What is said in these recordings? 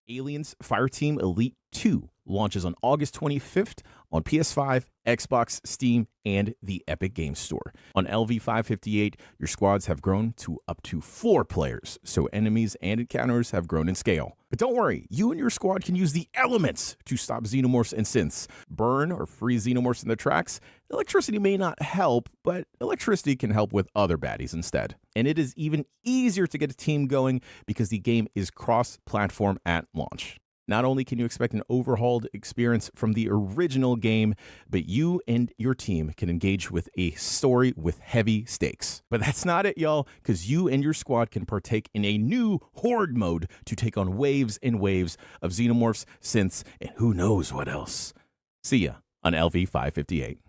Aliens Fireteam Elite 2 launches on August 25th on PS5, Xbox, Steam, and the Epic Games Store. On LV558, your squads have grown to up to 4 players, so enemies and encounters have grown in scale. But don't worry, you and your squad can use the elements to stop xenomorphs and synths. Burn or freeze xenomorphs in their tracks. Electricity may not help, but electricity can help with other baddies instead. And it is even easier to get a team going because the game is cross-platform at launch. Not only can you expect an overhauled experience from the original game, but you and your team can engage with a story with heavy stakes. But that's not it, y'all, because you and your squad can partake in a new horde mode to take on waves and waves of xenomorphs, synths, and who knows what else. See ya on LV558.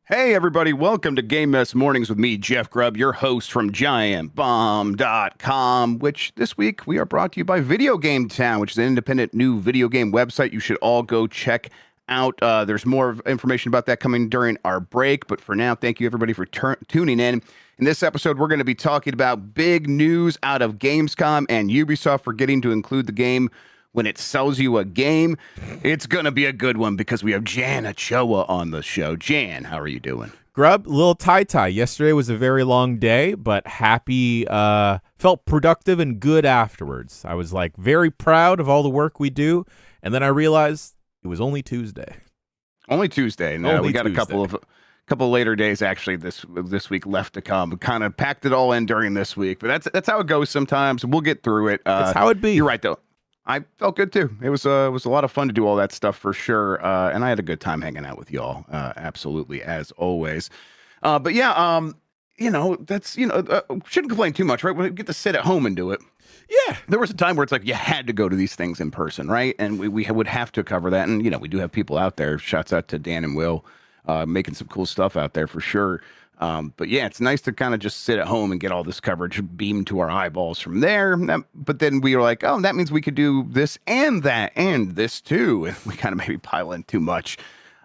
Hey everybody, welcome to Game Mess Mornings with me, Jeff Grubb, your host from giantbomb.com, which this week we are brought to you by Video Game Town, which is an independent new video game website you should all go check out. There's more information about that coming during our break, but for now, thank you everybody for tuning in. In this episode, we're going to be talking about big news out of Gamescom and Ubisoft forgetting to include the game when it sells you a game. It's going to be a good one because we have Jan Ochoa on the show. Jan, how are you doing? Grubb, little tie-tie. Yesterday was a very long day, but happy, felt productive and good afterwards. I was like very proud of all the work we do, and then I realized it was only Tuesday. Only Tuesday. No, we got a couple of later days actually this week left to come. We kind of packed it all in during this week, but that's how it goes sometimes. We'll get through it. That's how it be. You're right though. I felt good too. It was a lot of fun to do all that stuff for sure, and I had a good time hanging out with y'all. Absolutely, as always. But yeah, that's shouldn't complain too much, right? We get to sit at home and do it. Yeah, there was a time where it's like you had to go to these things in person, right? And we would have to cover that. And we do have people out there. Shouts out to Dan and Will, making some cool stuff out there for sure. But yeah, it's nice to kind of just sit at home and get all this coverage beamed to our eyeballs from there. But then we were like, oh, that means we could do this and that and this too. And we kind of maybe pile in too much.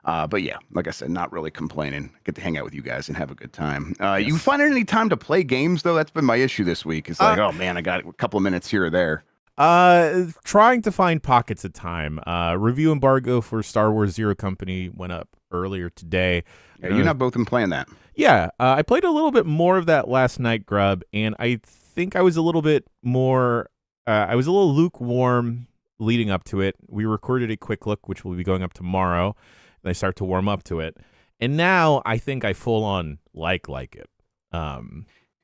But yeah, like I said, not really complaining. Get to hang out with you guys and have a good time. Yes. You find any time to play games though? That's been my issue this week. It's like, oh man, I got a couple of minutes here or there. Trying to find pockets of time. Review embargo for Star Wars Zero Company went up earlier today. Yeah, you're not both been playing that. Yeah, I played a little bit more of that last night, Grubb, and I think I was a little bit more, I was a little lukewarm leading up to it. We recorded a quick look, which will be going up tomorrow, and I start to warm up to it. And now I think I full on like it.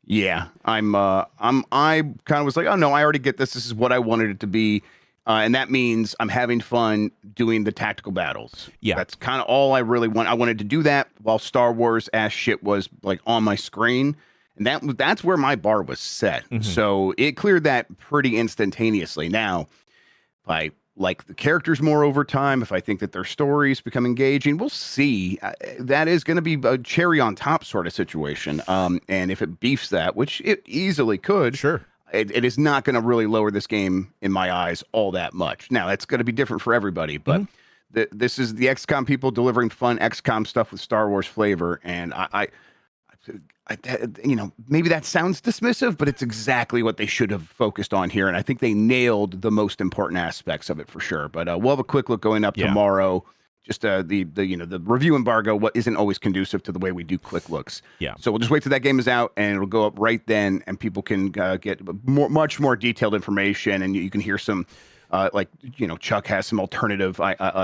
Yeah, I kind of was like, oh no, I already get this. This is what I wanted it to be. And that means I'm having fun doing the tactical battles. Yeah. That's kind of all I really want. I wanted to do that while Star Wars ass shit was like on my screen. And that's where my bar was set. Mm-hmm. So it cleared that pretty instantaneously. Now, if I like the characters more over time, if I think that their stories become engaging, we'll see. That is going to be a cherry on top sort of situation. And if it beefs that, which it easily could. Sure. It is not going to really lower this game in my eyes all that much. Now, it's going to be different for everybody, but this is the XCOM people delivering fun XCOM stuff with Star Wars flavor. And I maybe that sounds dismissive, but it's exactly what they should have focused on here. And I think they nailed the most important aspects of it for sure. But we'll have a quick look going up tomorrow. Just the review embargo, what isn't always conducive to the way we do quick looks. Yeah. So we'll just wait till that game is out, and it'll go up right then, and people can get much more detailed information, and you can hear some, Chuck has some alternative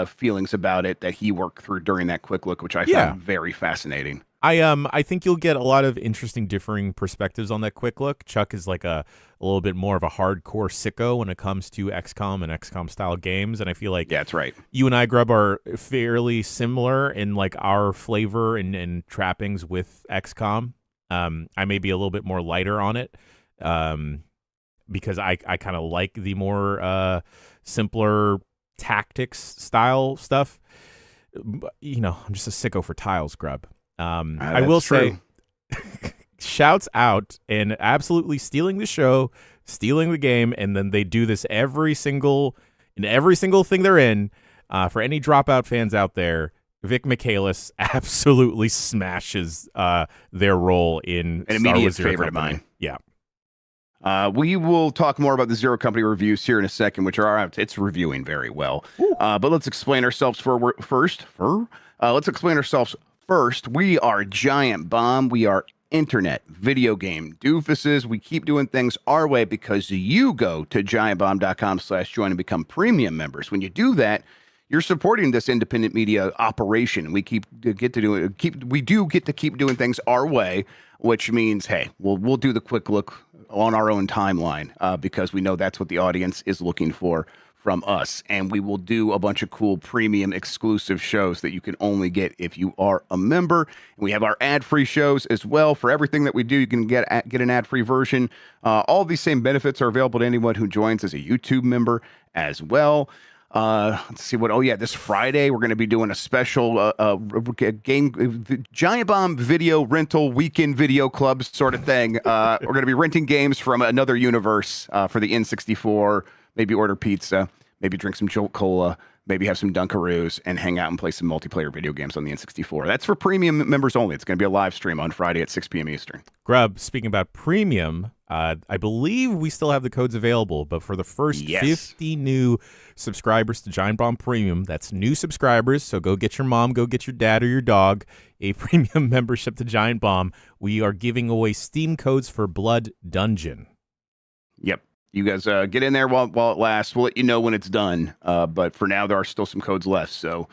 feelings about it that he worked through during that quick look, which I found very fascinating. I think you'll get a lot of interesting differing perspectives on that quick look. Chuck is like a little bit more of a hardcore sicko when it comes to XCOM and XCOM style games, and I feel like that's right. You and I, Grubb, are fairly similar in like our flavor and trappings with XCOM. I may be a little bit more lighter on it because I kind of like the more simpler tactics style stuff. I'm just a sicko for tiles, Grubb. I will say, shouts out and absolutely stealing the show, stealing the game, and then they do this every single in every single thing they're in. For any Dropout fans out there, Vic Michaelis absolutely smashes their role in an Star immediate Wars Zero favorite Company. of mine. Yeah. We will talk more about the Zero Company reviews here in a second, which are it's reviewing very well. But let's explain ourselves first. Let's explain ourselves first. We are Giant Bomb. We are internet video game doofuses. We keep doing things our way because you go to giantbomb.com/join and become premium members. When you do that, you're supporting this independent media operation. We do get to keep doing things our way, which means, hey, we'll do the quick look on our own timeline because we know that's what the audience is looking for from us. And we will do a bunch of cool premium exclusive shows that you can only get if you are a member. And we have our ad-free shows as well. For everything that we do, you can get an ad-free version. All these same benefits are available to anyone who joins as a YouTube member as well. Let's see what. Oh yeah, this Friday we're going to be doing a special Giant Bomb video rental weekend video club sort of thing. We're going to be renting games from another universe for the N64. Maybe order pizza, maybe drink some Jolt Cola, maybe have some Dunkaroos, and hang out and play some multiplayer video games on the N64. That's for premium members only. It's going to be a live stream on Friday at 6 p.m. Eastern. Grubb, speaking about premium, I believe we still have the codes available, but for the first 50 new subscribers to Giant Bomb Premium, that's new subscribers, so go get your mom, go get your dad or your dog a premium membership to Giant Bomb. We are giving away Steam codes for Blood Dungeon. Yep. You guys get in there while it lasts. We'll let you know when it's done. But for now, there are still some codes left. So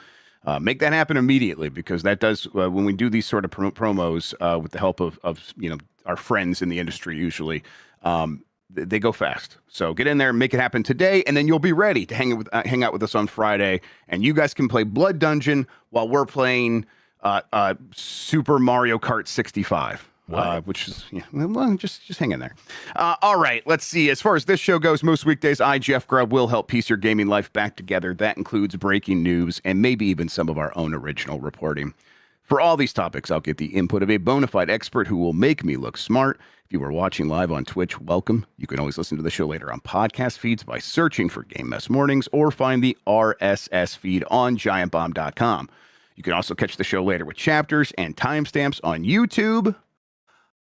make that happen immediately because that does, when we do these sort of promos with the help of our friends in the industry usually, they go fast. So get in there and make it happen today, and then you'll be ready to hang out with us on Friday. And you guys can play Blood Dungeon while we're playing Super Mario Kart 65. Which is, well, just hang in there. All right, let's see. As far as this show goes, most weekdays, I, Jeff Grubb, will help piece your gaming life back together. That includes breaking news and maybe even some of our own original reporting. For all these topics, I'll get the input of a bona fide expert who will make me look smart. If you were watching live on Twitch, welcome. You can always listen to the show later on podcast feeds by searching for Game Mess Mornings or find the RSS feed on giantbomb.com. You can also catch the show later with chapters and timestamps on YouTube.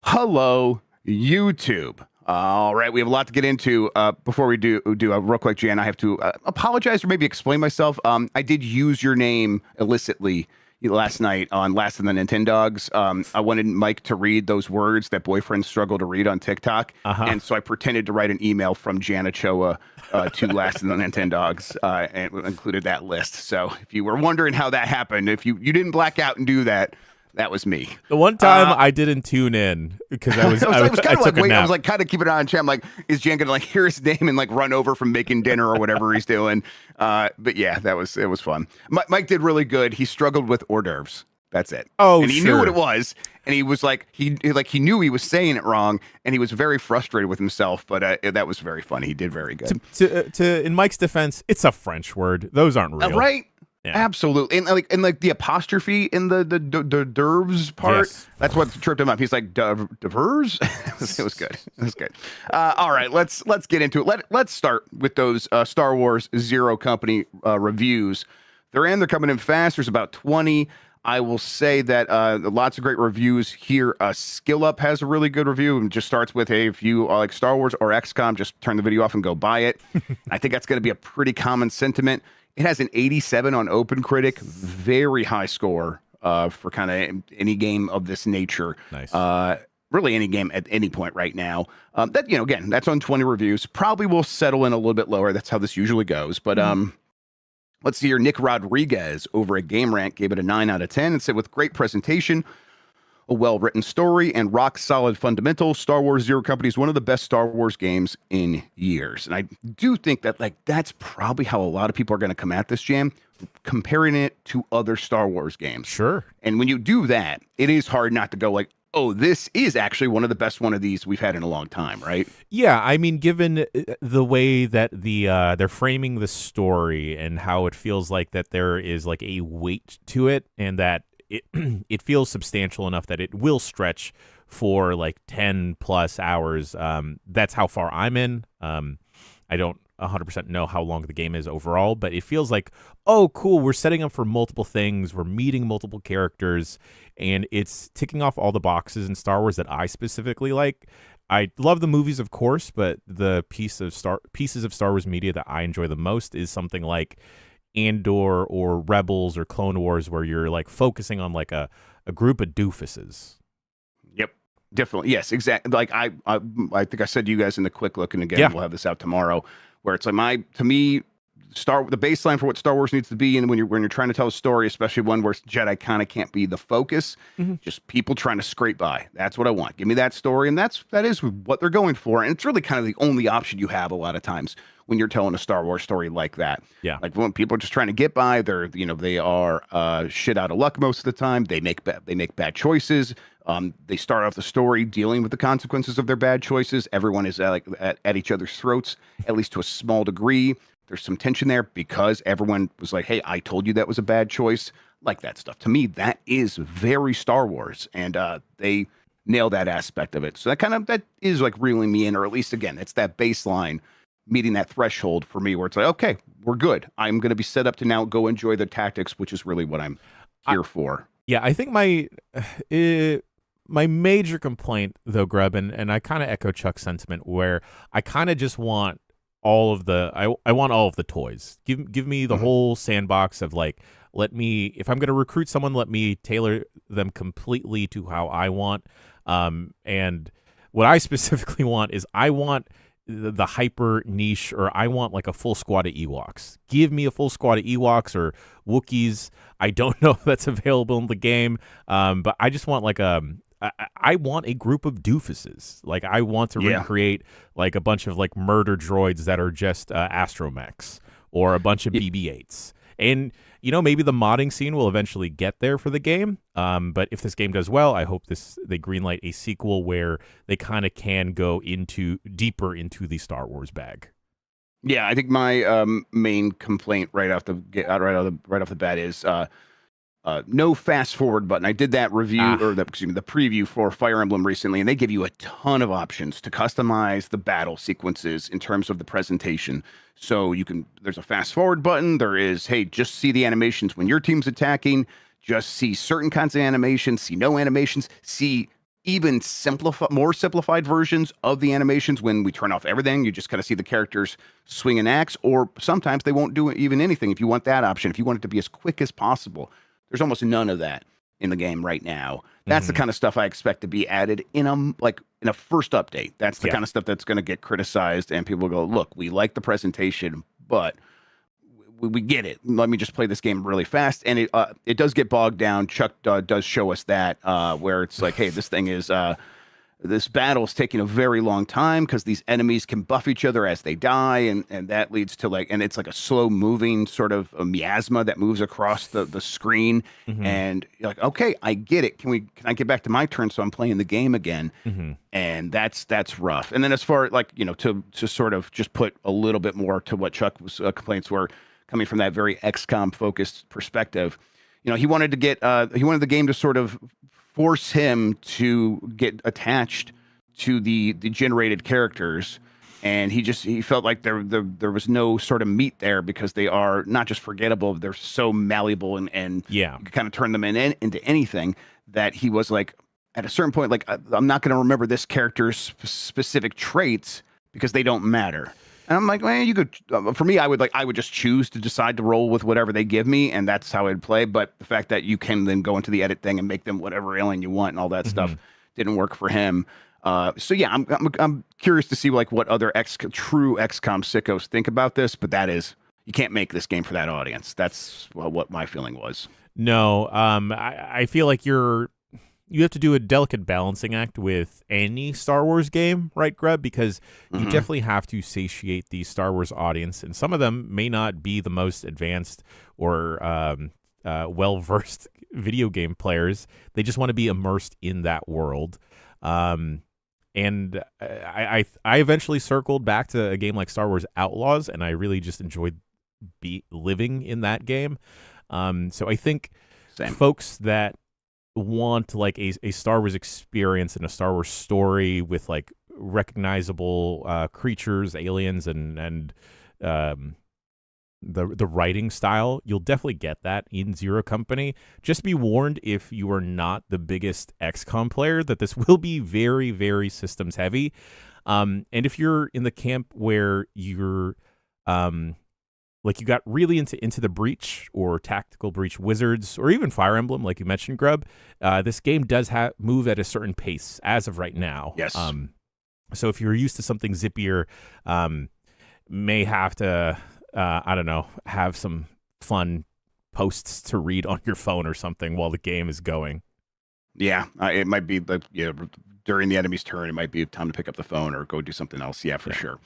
Hello, YouTube. All right, we have a lot to get into. Before we do real quick, Jan, I have to apologize or maybe explain myself. I did use your name illicitly last night on Last of the Nintendogs. I wanted Mike to read those words that boyfriends struggle to read on TikTok. And so I pretended to write an email from Jan Ochoa to Last of the Nintendogs and included that list. So if you were wondering how that happened, if you didn't black out and do that, that was me. The one time I didn't tune in because I was kind of like wait, I was like kind of keeping an eye on chat. I'm like, is Jan gonna like hear his name and like run over from making dinner or whatever he's doing? But yeah, it was fun. Mike did really good. He struggled with hors d'oeuvres. That's it. Oh, and he knew what it was, and he was like he knew he was saying it wrong, and he was very frustrated with himself. But that was very funny. He did very good. In Mike's defense, it's a French word. Those aren't real, right? Yeah. Absolutely, and like the apostrophe in the dervs part, yes. That's what tripped him up. He's like diverse. It was good. It was good. All right, let's get into it. Let's start with those Star Wars Zero Company reviews. They're coming in fast. There's about 20. I will say that lots of great reviews here. Skill Up has a really good review and just starts with, hey, if you like Star Wars or XCOM, just turn the video off and go buy it. I think that's going to be a pretty common sentiment. It has an 87 on OpenCritic, very high score for kind of any game of this nature. Nice. Really any game at any point right now. Again, that's on 20 reviews. Probably will settle in a little bit lower. That's how this usually goes. But let's see here. Nick Rodriguez over at Game Rant gave it a 9 out of 10 and said, with great presentation, a well-written story, and rock-solid fundamentals, Star Wars Zero Company is one of the best Star Wars games in years. And I do think that that's probably how a lot of people are going to come at this, Jam, comparing it to other Star Wars games. Sure. And when you do that, it is hard not to go like, oh, this is actually one of the best one of these we've had in a long time, right? Yeah, I mean, given the way that they're framing the story and how it feels like that there is like a weight to it, and that it feels substantial enough that it will stretch for like 10 plus hours. That's how far I'm in. I don't 100% know how long the game is overall, but it feels like, oh, cool, we're setting up for multiple things, we're meeting multiple characters, and it's ticking off all the boxes in Star Wars that I specifically like. I love the movies, of course, but the pieces of Star Wars media that I enjoy the most is something like Andor or Rebels or Clone Wars, where you're like focusing on like a group of doofuses. Yep, definitely. Yes, exactly. Like I think I said to you guys in the quick look, and again, we'll have this out tomorrow, where it's like to me, the baseline for what Star Wars needs to be, and when you're trying to tell a story, especially one where Jedi kind of can't be the focus, just people trying to scrape by. That's what I want. Give me that story, and that is what they're going for, and it's really kind of the only option you have a lot of times when you're telling a Star Wars story like that. Yeah, like when people are just trying to get by, they are shit out of luck most of the time. They make bad choices. They start off the story dealing with the consequences of their bad choices. Everyone is at each other's throats, at least to a small degree. There's some tension there because everyone was like, hey, I told you that was a bad choice. Like that stuff. To me, that is very Star Wars. And they nail that aspect of it. So that is like reeling me in, or at least, again, it's that baseline meeting that threshold for me where it's like, okay, we're good. I'm going to be set up to now go enjoy the tactics, which is really what I'm here for. Yeah, I think my major complaint, though, Grubb, and I kind of echo Chuck's sentiment, where I kind of just want all of the I want all of the toys. Give me the whole sandbox of like, if I'm going to recruit someone, let me tailor them completely to how I want. And what I specifically want is I want the hyper niche, or I want like a full squad of Ewoks. Give me a full squad of Ewoks or Wookiees. I don't know if that's available in the game, but I just want like I want a group of doofuses. Like I want to recreate like a bunch of like murder droids that are just astromechs, or a bunch of BB-8s. And maybe the modding scene will eventually get there for the game. But if this game does well, I hope they greenlight a sequel where they kind of can go deeper into the Star Wars bag. Yeah, I think my main complaint right off the bat is no fast forward button. I did that review or the preview for Fire Emblem recently, and they give you a ton of options to customize the battle sequences in terms of the presentation. So there's a fast forward button. There is, hey, just see the animations when your team's attacking. Just see certain kinds of animations. See no animations. See even more simplified versions of the animations when we turn off everything. You just kind of see the characters swing an axe, or sometimes they won't do even anything. If you want that option, if you want it to be as quick as possible. There's almost none of that in the game right now. That's the kind of stuff I expect to be added in a first update. That's the kind of stuff that's going to get criticized, and people go, look, we like the presentation, but we get it. Let me just play this game really fast. And it does get bogged down. Chuck does show us that where it's like, hey, this thing is this battle is taking a very long time because these enemies can buff each other as they die, and that leads to and it's like a slow moving sort of a miasma that moves across the screen, and you're like, okay, I get it. Can I get back to my turn so I'm playing the game again? And that's rough. And then as far to sort of just put a little bit more to what Chuck was complaints were coming from that very XCOM focused perspective, he wanted the game to sort of force him to get attached to the generated characters, and he felt like there was no sort of meat there because they are not just forgettable, they're so malleable and you can kind of turn them into anything, that he was like, at a certain point, like, I'm not going to remember this character's specific traits because they don't matter. And I'm like, well, you could. For me, I would just choose to decide to roll with whatever they give me, and that's how I'd play. But the fact that you can then go into the edit thing and make them whatever alien you want and all that stuff didn't work for him. So yeah, I'm curious to see like what other true XCOM sickos think about this. But you can't make this game for that audience. That's what my feeling was. No, I feel like you have to do a delicate balancing act with any Star Wars game, right, Grubb? Because you definitely have to satiate the Star Wars audience, and some of them may not be the most advanced or well-versed video game players. They just want to be immersed in that world. And I eventually circled back to a game like Star Wars Outlaws, and I really just enjoyed living in that game. So I think folks that want like a Star Wars experience and a Star Wars story with like recognizable creatures, aliens, and the writing style, you'll definitely get that in Zero Company. Just be warned, if you are not the biggest XCOM player, that this will be very, very systems heavy. And if you're in the camp where you're like you got really into the Breach or Tactical Breach Wizards or even Fire Emblem, like you mentioned, Grubb, this game does move at a certain pace as of right now. Yes. So if you're used to something zippier, may have to I don't know, have some fun posts to read on your phone or something while the game is going. Yeah, it might be like during the enemy's turn, it might be time to pick up the phone or go do something else. Yeah, for sure.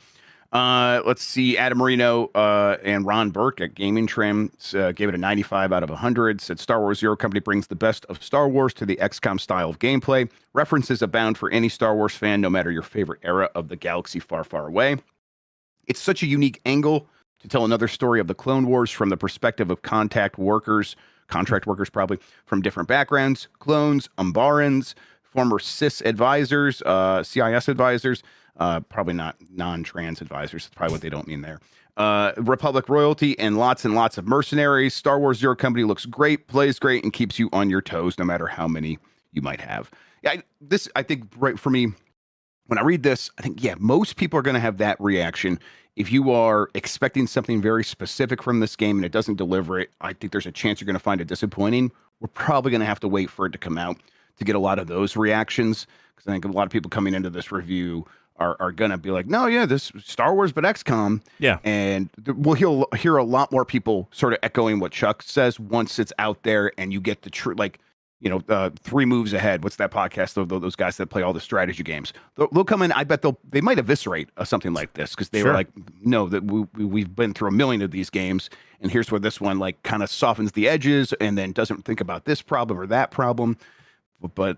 Let's see. Adam Marino and Ron Burke at Gaming Trends gave it a 95 out of 100. Said Star Wars Zero Company brings the best of Star Wars to the XCOM style of gameplay. References abound for any Star Wars fan, no matter your favorite era of the galaxy far, far away. It's such a unique angle to tell another story of the Clone Wars from the perspective of contract workers probably, from different backgrounds, clones, Umbarans, former CIS advisors, CIS advisors, probably not non-trans advisors. That's probably what they don't mean there. Republic royalty and lots of mercenaries. Star Wars Zero Company looks great, plays great, and keeps you on your toes no matter how many you might have. Yeah, I think right for me, when I read this, I think, most people are going to have that reaction. If you are expecting something very specific from this game and it doesn't deliver it, I think there's a chance you're going to find it disappointing. We're probably going to have to wait for it to come out to get a lot of those reactions, because I think a lot of people coming into this review are going to be like, no, yeah, this Star Wars, but XCOM. Yeah. And we'll hear a lot more people sort of echoing what Chuck says once it's out there and you get the true, like, 3 moves ahead. What's that podcast? Those guys that play all the strategy games. They'll come in. I bet they might eviscerate something like this, because they were like, no, that we've been through a million of these games, and here's where this one like kind of softens the edges and then doesn't think about this problem or that problem. But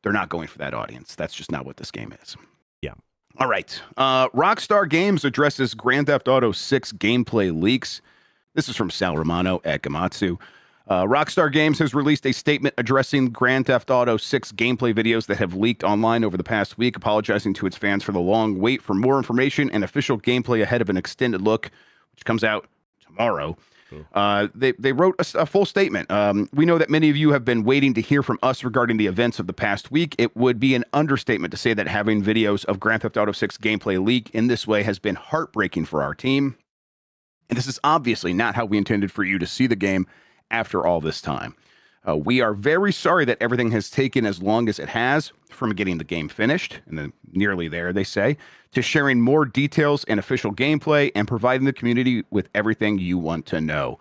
they're not going for that audience. That's just not what this game is. Yeah. All right. Rockstar Games addresses Grand Theft Auto 6 gameplay leaks. This is from Sal Romano at Gamatsu. Rockstar Games has released a statement addressing Grand Theft Auto 6 gameplay videos that have leaked online over the past week, apologizing to its fans for the long wait for more information and official gameplay ahead of an extended look, which comes out tomorrow. Cool. They wrote a full statement. We know that many of you have been waiting to hear from us regarding the events of the past week. It would be an understatement to say that having videos of Grand Theft Auto 6 gameplay leak in this way has been heartbreaking for our team. And this is obviously not how we intended for you to see the game after all this time. We are very sorry that everything has taken as long as it has, from getting the game finished, and then nearly there, they say, to sharing more details and official gameplay and providing the community with everything you want to know.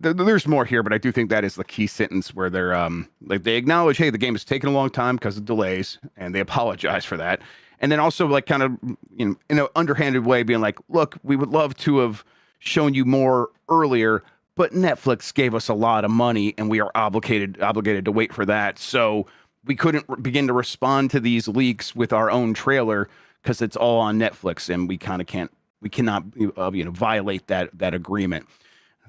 There's more here, but I do think that is the key sentence where they're like, they acknowledge, hey, the game has taken a long time because of delays, and they apologize for that. And then also, like, kind of, in an underhanded way, being like, look, we would love to have shown you more earlier, but Netflix gave us a lot of money and we are obligated to wait for that. So we couldn't begin to respond to these leaks with our own trailer because it's all on Netflix, and we cannot violate that agreement.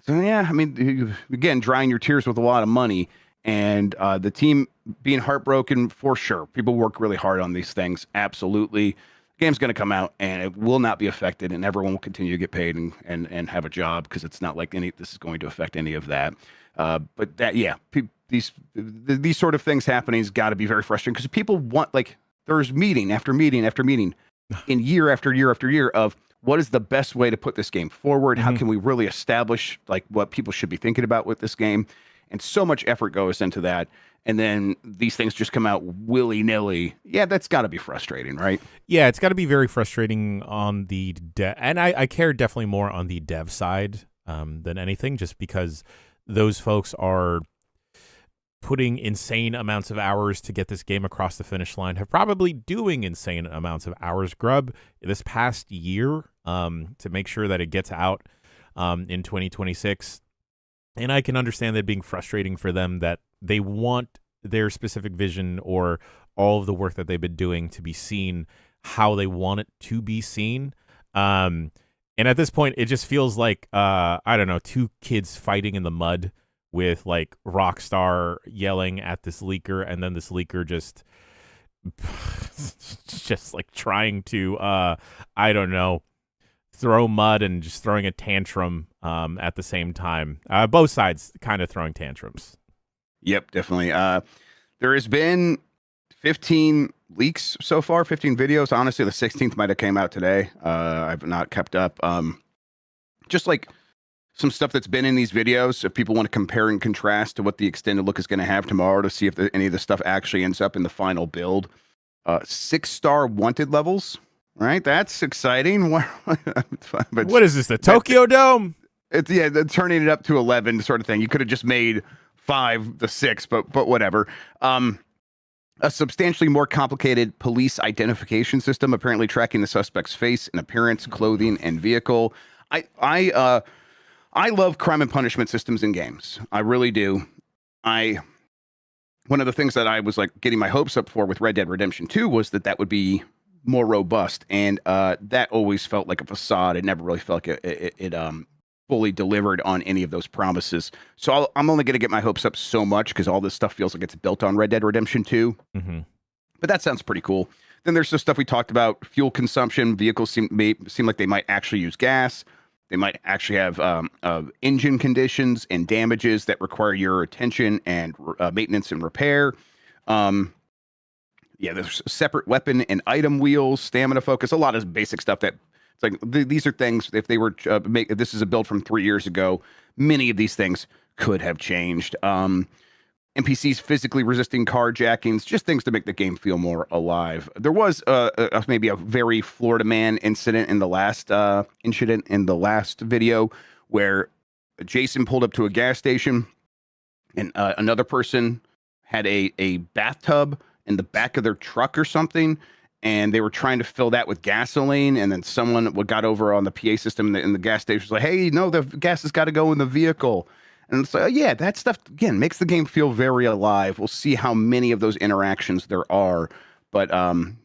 So yeah, I mean, again, drying your tears with a lot of money, and the team being heartbroken for sure. People work really hard on these things. Absolutely. Game's going to come out and it will not be affected, and everyone will continue to get paid and have a job, because it's not like this is going to affect any of that. But that, these sort of things happening has got to be very frustrating, because people want, like, there's meeting after meeting after meeting in year after year after year of what is the best way to put this game forward? Mm-hmm. How can we really establish like what people should be thinking about with this game? And so much effort goes into that. And then these things just come out willy-nilly. Yeah, that's got to be frustrating, right? Yeah, it's got to be very frustrating on the and I care definitely more on the dev side than anything, just because those folks are putting insane amounts of hours to get this game across the finish line, have probably doing insane amounts of hours, Grubb, this past year to make sure that it gets out in 2026. And I can understand that being frustrating for them, that they want their specific vision or all of the work that they've been doing to be seen how they want it to be seen. And at this point, it just feels like, I don't know, 2 kids fighting in the mud with like Rockstar yelling at this leaker, and then this leaker just like trying to, I don't know, throw mud and just throwing a tantrum at the same time. Both sides kind of throwing tantrums. Yep, definitely. There has been 15 leaks so far, 15 videos. Honestly, the 16th might have came out today. I've not kept up. Just like some stuff that's been in these videos, if people want to compare and contrast to what the extended look is going to have tomorrow to see if any of the stuff actually ends up in the final build. 6-star wanted levels, right? That's exciting. But what is this, the Tokyo Dome? It's turning it up to 11 sort of thing. You could have just made 5 to 6, but whatever. A substantially more complicated police identification system, apparently tracking the suspect's face and appearance, clothing, and vehicle. I love crime and punishment systems in games. I really do. One of the things that I was like getting my hopes up for with Red Dead Redemption 2 was that would be more robust, and that always felt like a facade. It never really felt like it fully delivered on any of those promises. So I'm only going to get my hopes up so much because all this stuff feels like it's built on Red Dead Redemption 2. Mm-hmm. But that sounds pretty cool. Then there's the stuff we talked about, fuel consumption. Vehicles seem like they might actually use gas. They might actually have engine conditions and damages that require your attention and maintenance and repair. There's separate weapon and item wheels, stamina focus, a lot of basic stuff that it's like these are things. If they were if this is a build from 3 years ago, many of these things could have changed. NPCs physically resisting carjackings, just things to make the game feel more alive. There was maybe a very Florida man incident in the last video where Jason pulled up to a gas station and another person had a bathtub in the back of their truck or something, and they were trying to fill that with gasoline, and then someone got over on the PA system in the gas station was like, hey, no, the gas has got to go in the vehicle. And it's like, yeah, that stuff, again, makes the game feel very alive. We'll see how many of those interactions there are. But, man,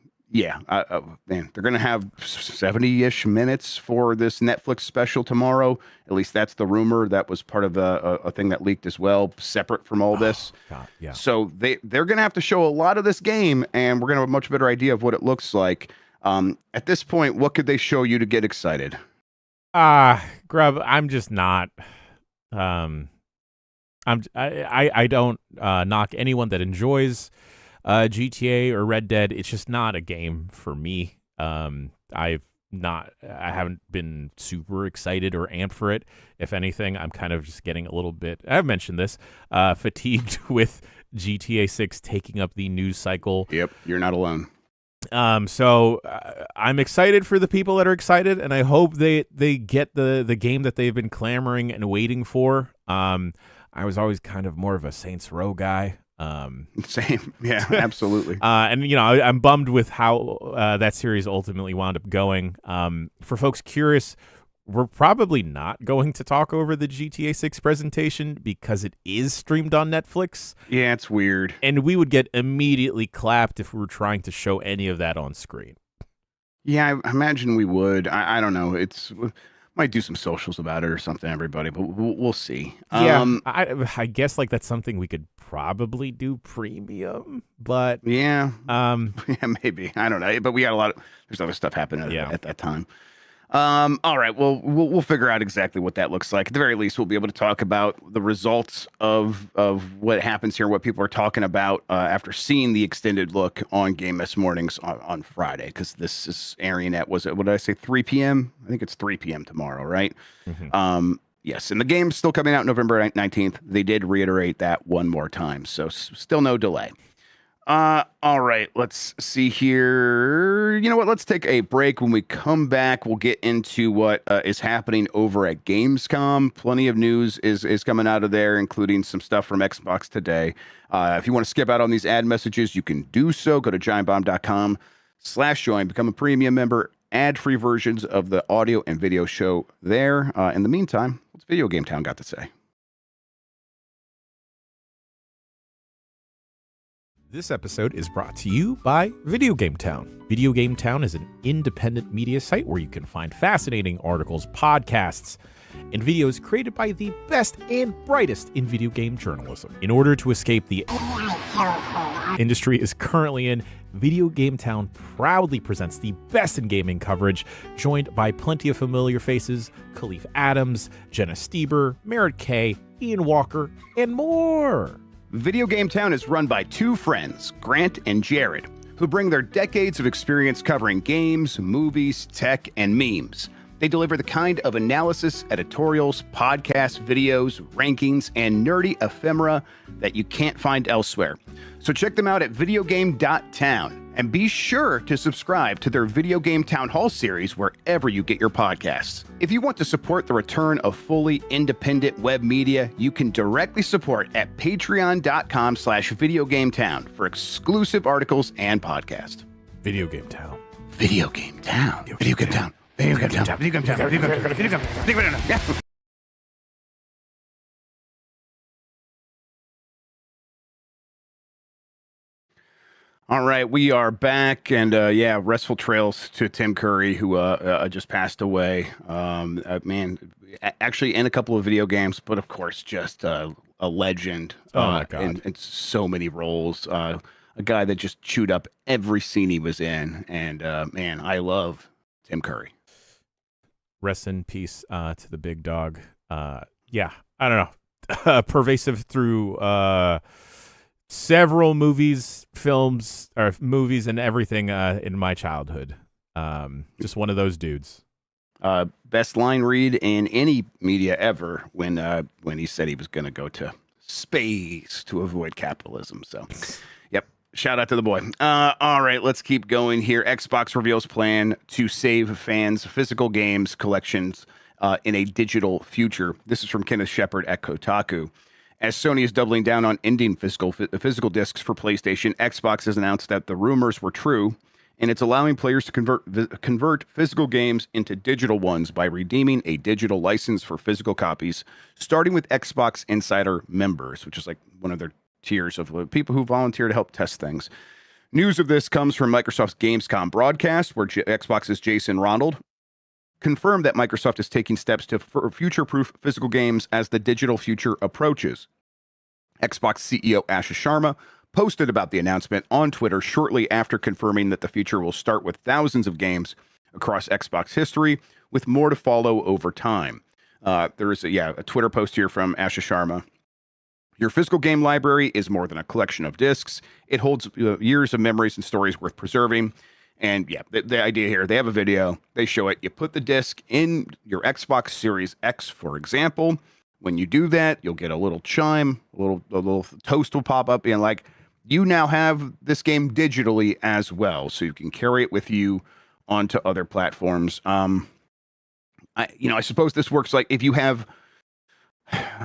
they're going to have 70-ish minutes for this Netflix special tomorrow. At least that's the rumor. That was part of a thing that leaked as well, separate from all this. God, yeah. So they're going to have to show a lot of this game, and we're going to have a much better idea of what it looks like. At this point, what could they show you to get excited? Grubb, I'm just not... I don't knock anyone that enjoys GTA or Red Dead. It's just not a game for me. I haven't been super excited or amped for it. If anything, I'm kind of just getting a little bit, I've mentioned this, fatigued with GTA 6 taking up the news cycle. Yep, you're not alone. So I'm excited for the people that are excited, and I hope they get the game that they've been clamoring and waiting for. I was always kind of more of a Saints Row guy. Same. Yeah, absolutely. And, I'm bummed with how that series ultimately wound up going. For folks curious, we're probably not going to talk over the GTA 6 presentation because it is streamed on Netflix. Yeah, it's weird. And we would get immediately clapped if we were trying to show any of that on screen. Yeah, I imagine we would. I don't know. Might do some socials about it or something, everybody, but we'll see. Yeah, I guess like that's something we could probably do premium, but yeah, maybe, I don't know. But we got there's other stuff happening at that time. All right, well, we'll figure out exactly what that looks like. At the very least, we'll be able to talk about the results of what happens here, what people are talking about after seeing the extended look on Game Mess Mornings on Friday, because this is airing at, what did I say, 3 p.m.? I think it's 3 p.m. tomorrow, right? Mm-hmm. Yes, and the game's still coming out November 19th. They did reiterate that one more time, so still no delay. All right, let's see here. You know what? Let's take a break. When we come back, we'll get into what is happening over at Gamescom. Plenty of news is coming out of there, including some stuff from Xbox today. If you want to skip out on these ad messages, you can do so. Go to giantbomb.com/join, become a premium member, ad-free versions of the audio and video show there. In the meantime, what's Video Game Town got to say? This episode is brought to you by Video Game Town. Video Game Town is an independent media site where you can find fascinating articles, podcasts, and videos created by the best and brightest in video game journalism. In order to escape the industry is currently in, Video Game Town proudly presents the best in gaming coverage, joined by plenty of familiar faces: Khalif Adams, Jenna Stieber, Merritt K, Ian Walker, and more. Video Game Town is run by two friends, Grant and Jared, who bring their decades of experience covering games, movies, tech, and memes. They deliver the kind of analysis, editorials, podcasts, videos, rankings, and nerdy ephemera that you can't find elsewhere. So check them out at videogame.town and be sure to subscribe to their Video Game Town Hall series wherever you get your podcasts. If you want to support the return of fully independent web media, you can directly support at patreon.com/videogametown for exclusive articles and podcasts. Video Game Town. Video Game Town. Video Game Town. Video Game Town. Video Game Town. Video Game Town. Video Game Town. Video Game Town. Yeah. All right, we are back, and restful trails to Tim Curry, who just passed away. Actually in a couple of video games, but of course, just a legend. Oh my God! In so many roles. A guy that just chewed up every scene he was in, and man, I love Tim Curry. Rest in peace to the big dog. I don't know. Pervasive through several movies, and everything in my childhood. Just one of those dudes. Best line read in any media ever when he said he was going to go to space to avoid capitalism. So, yep. Shout out to the boy. All right, let's keep going here. Xbox reveals plan to save fans' physical games collections in a digital future. This is from Kenneth Shepard at Kotaku. As Sony is doubling down on ending physical discs for PlayStation, Xbox has announced that the rumors were true, and it's allowing players to convert physical games into digital ones by redeeming a digital license for physical copies, starting with Xbox Insider members, which is like one of their tiers of people who volunteer to help test things. News of this comes from Microsoft's Gamescom broadcast, where Xbox's Jason Ronald confirmed that Microsoft is taking steps to future-proof physical games as the digital future approaches. Xbox CEO Ashish Sharma posted about the announcement on Twitter shortly after confirming that the future will start with thousands of games across Xbox history, with more to follow over time. There is a Twitter post here from Ashish Sharma. Your physical game library is more than a collection of discs. It holds years of memories and stories worth preserving. And yeah, the idea here, they have a video, they show it. You put the disc in your Xbox Series X, for example. When you do that, you'll get a little chime, a little toast will pop up, and like, you now have this game digitally as well, so you can carry it with you onto other platforms. I suppose this works like if you have.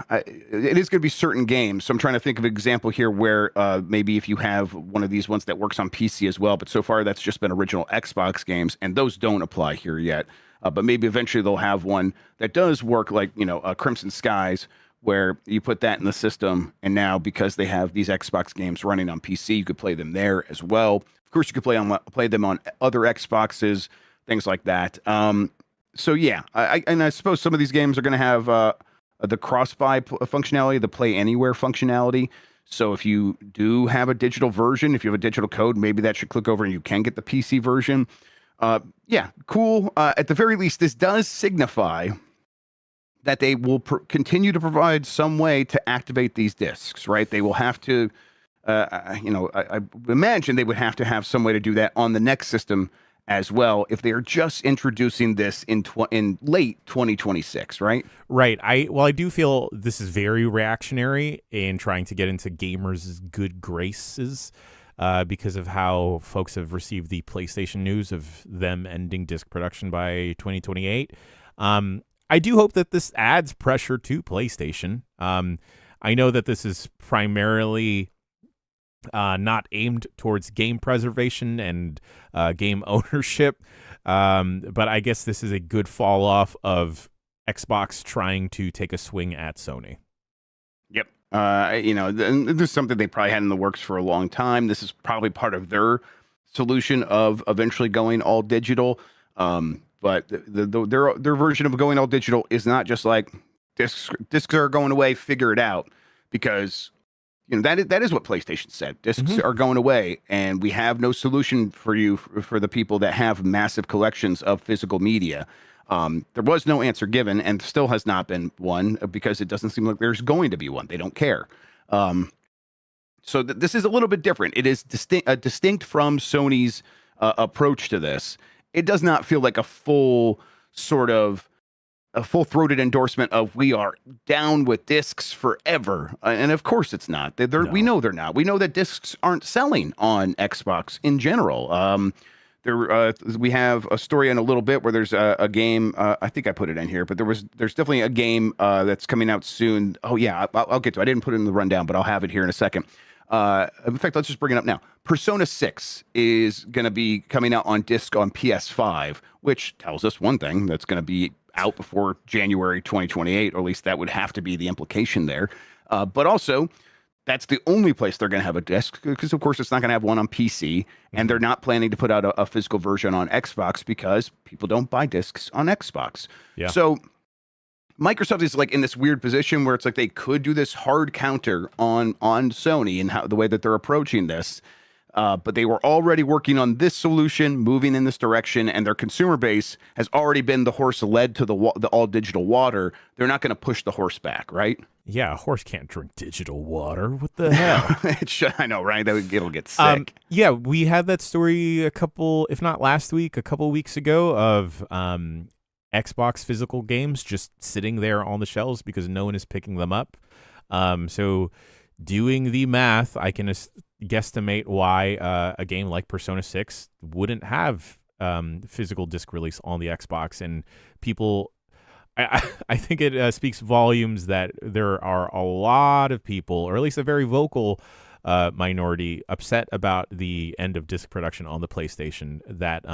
It is going to be certain games. So I'm trying to think of an example here where maybe if you have one of these ones that works on PC as well, but so far that's just been original Xbox games, and those don't apply here yet. But maybe eventually they'll have one that does work, like, Crimson Skies, where you put that in the system, and now because they have these Xbox games running on PC, you could play them there as well. Of course, you could play them on other Xboxes, things like that. So yeah, I suppose some of these games are going to have the cross-buy functionality, the play anywhere functionality. So if you do have a digital version, if you have a digital code, maybe that should click over and you can get the PC version. Cool. At the very least, this does signify that they will continue to provide some way to activate these discs, right? They will have to, I imagine they would have to have some way to do that on the next system as well, if they are just introducing this in late 2026, right? Right. I do feel this is very reactionary in trying to get into gamers' good graces because of how folks have received the PlayStation news of them ending disc production by 2028. I do hope that this adds pressure to PlayStation. I know that this is primarily not aimed towards game preservation and game ownership. But I guess this is a good fall off of Xbox trying to take a swing at Sony. Yep. This is something they probably had in the works for a long time. This is probably part of their solution of eventually going all digital. But their version of going all digital is not just like discs are going away, figure it out, because that is what PlayStation said. Discs are going away, and we have no solution for you for the people that have massive collections of physical media. There was no answer given, and still has not been one, because it doesn't seem like there's going to be one. They don't care. So this is a little bit different. It is distinct from Sony's approach to this. It does not feel like a full-throated endorsement of we are down with discs forever. And of course it's not. No. We know they're not. We know that discs aren't selling on Xbox in general. We have a story in a little bit where there's a game. I think I put it in here, but there's definitely a game that's coming out soon. Oh yeah, I'll get to it. I didn't put it in the rundown, but I'll have it here in a second. In fact, let's just bring it up now. Persona 6 is going to be coming out on disc on PS5, which tells us one thing: that's going to be out before January 2028, or at least that would have to be the implication there. But also, that's the only place they're going to have a disc, because of course it's not going to have one on PC, and they're not planning to put out a physical version on Xbox because people don't buy discs on Xbox. Yeah. So Microsoft is like in this weird position where it's like they could do this hard counter on Sony and the way that they're approaching this. But they were already working on this solution, moving in this direction, and their consumer base has already been the horse led to the all digital water. They're not going to push the horse back, right? Yeah, a horse can't drink digital water. What the hell? I know, right? It'll get sick. Yeah, we had that story a couple weeks ago of Xbox physical games just sitting there on the shelves because no one is picking them up. So doing the math, I can guesstimate why a game like Persona 6 wouldn't have physical disc release on the Xbox. And people, I think it speaks volumes that there are a lot of people, or at least a very vocal minority, upset about the end of disc production on the PlayStation, that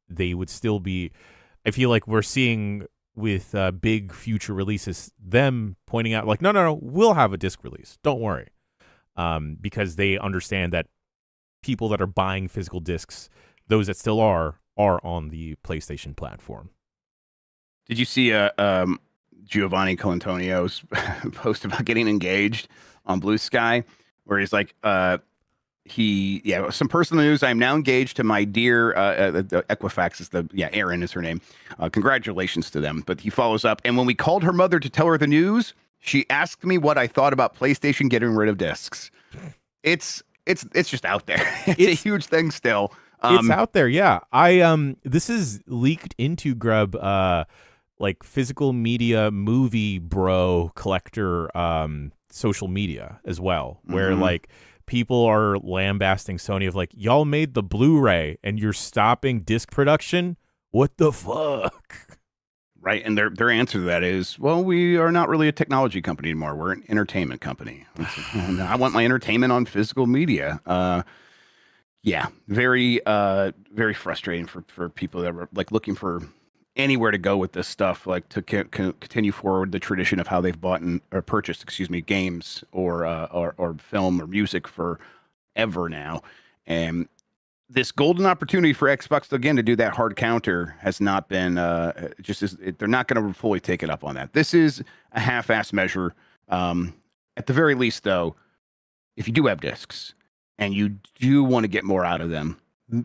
they would still be. I feel like we're seeing with big future releases, them pointing out like, no, we'll have a disc release. Don't worry. Because they understand that people that are buying physical discs, those that still are on the PlayStation platform. Did you see Giovanni Colantonio's post about getting engaged on Blue Sky, where he's like, some personal news. I am now engaged to my dear Equifax is Erin is her name. Congratulations to them. But he follows up, and when we called her mother to tell her the news, she asked me what I thought about PlayStation getting rid of discs. It's just out there. It's a huge thing still. It's out there, yeah. This is leaked into Grubb, like physical media movie bro collector social media as well, where like people are lambasting Sony of like, y'all made the Blu-ray and you're stopping disc production? What the fuck? Right, and their answer to that is, well, we are not really a technology company anymore. We're an entertainment company. And I want my entertainment on physical media. Very very frustrating for people that were like looking for anywhere to go with this stuff, like to continue forward the tradition of how they've bought or purchased, games or film or music forever now. And this golden opportunity for Xbox again to do that hard counter has not been they're not going to fully take it up on that. This is a half-ass measure. At the very least, though, if you do have discs and you do want to get more out of them,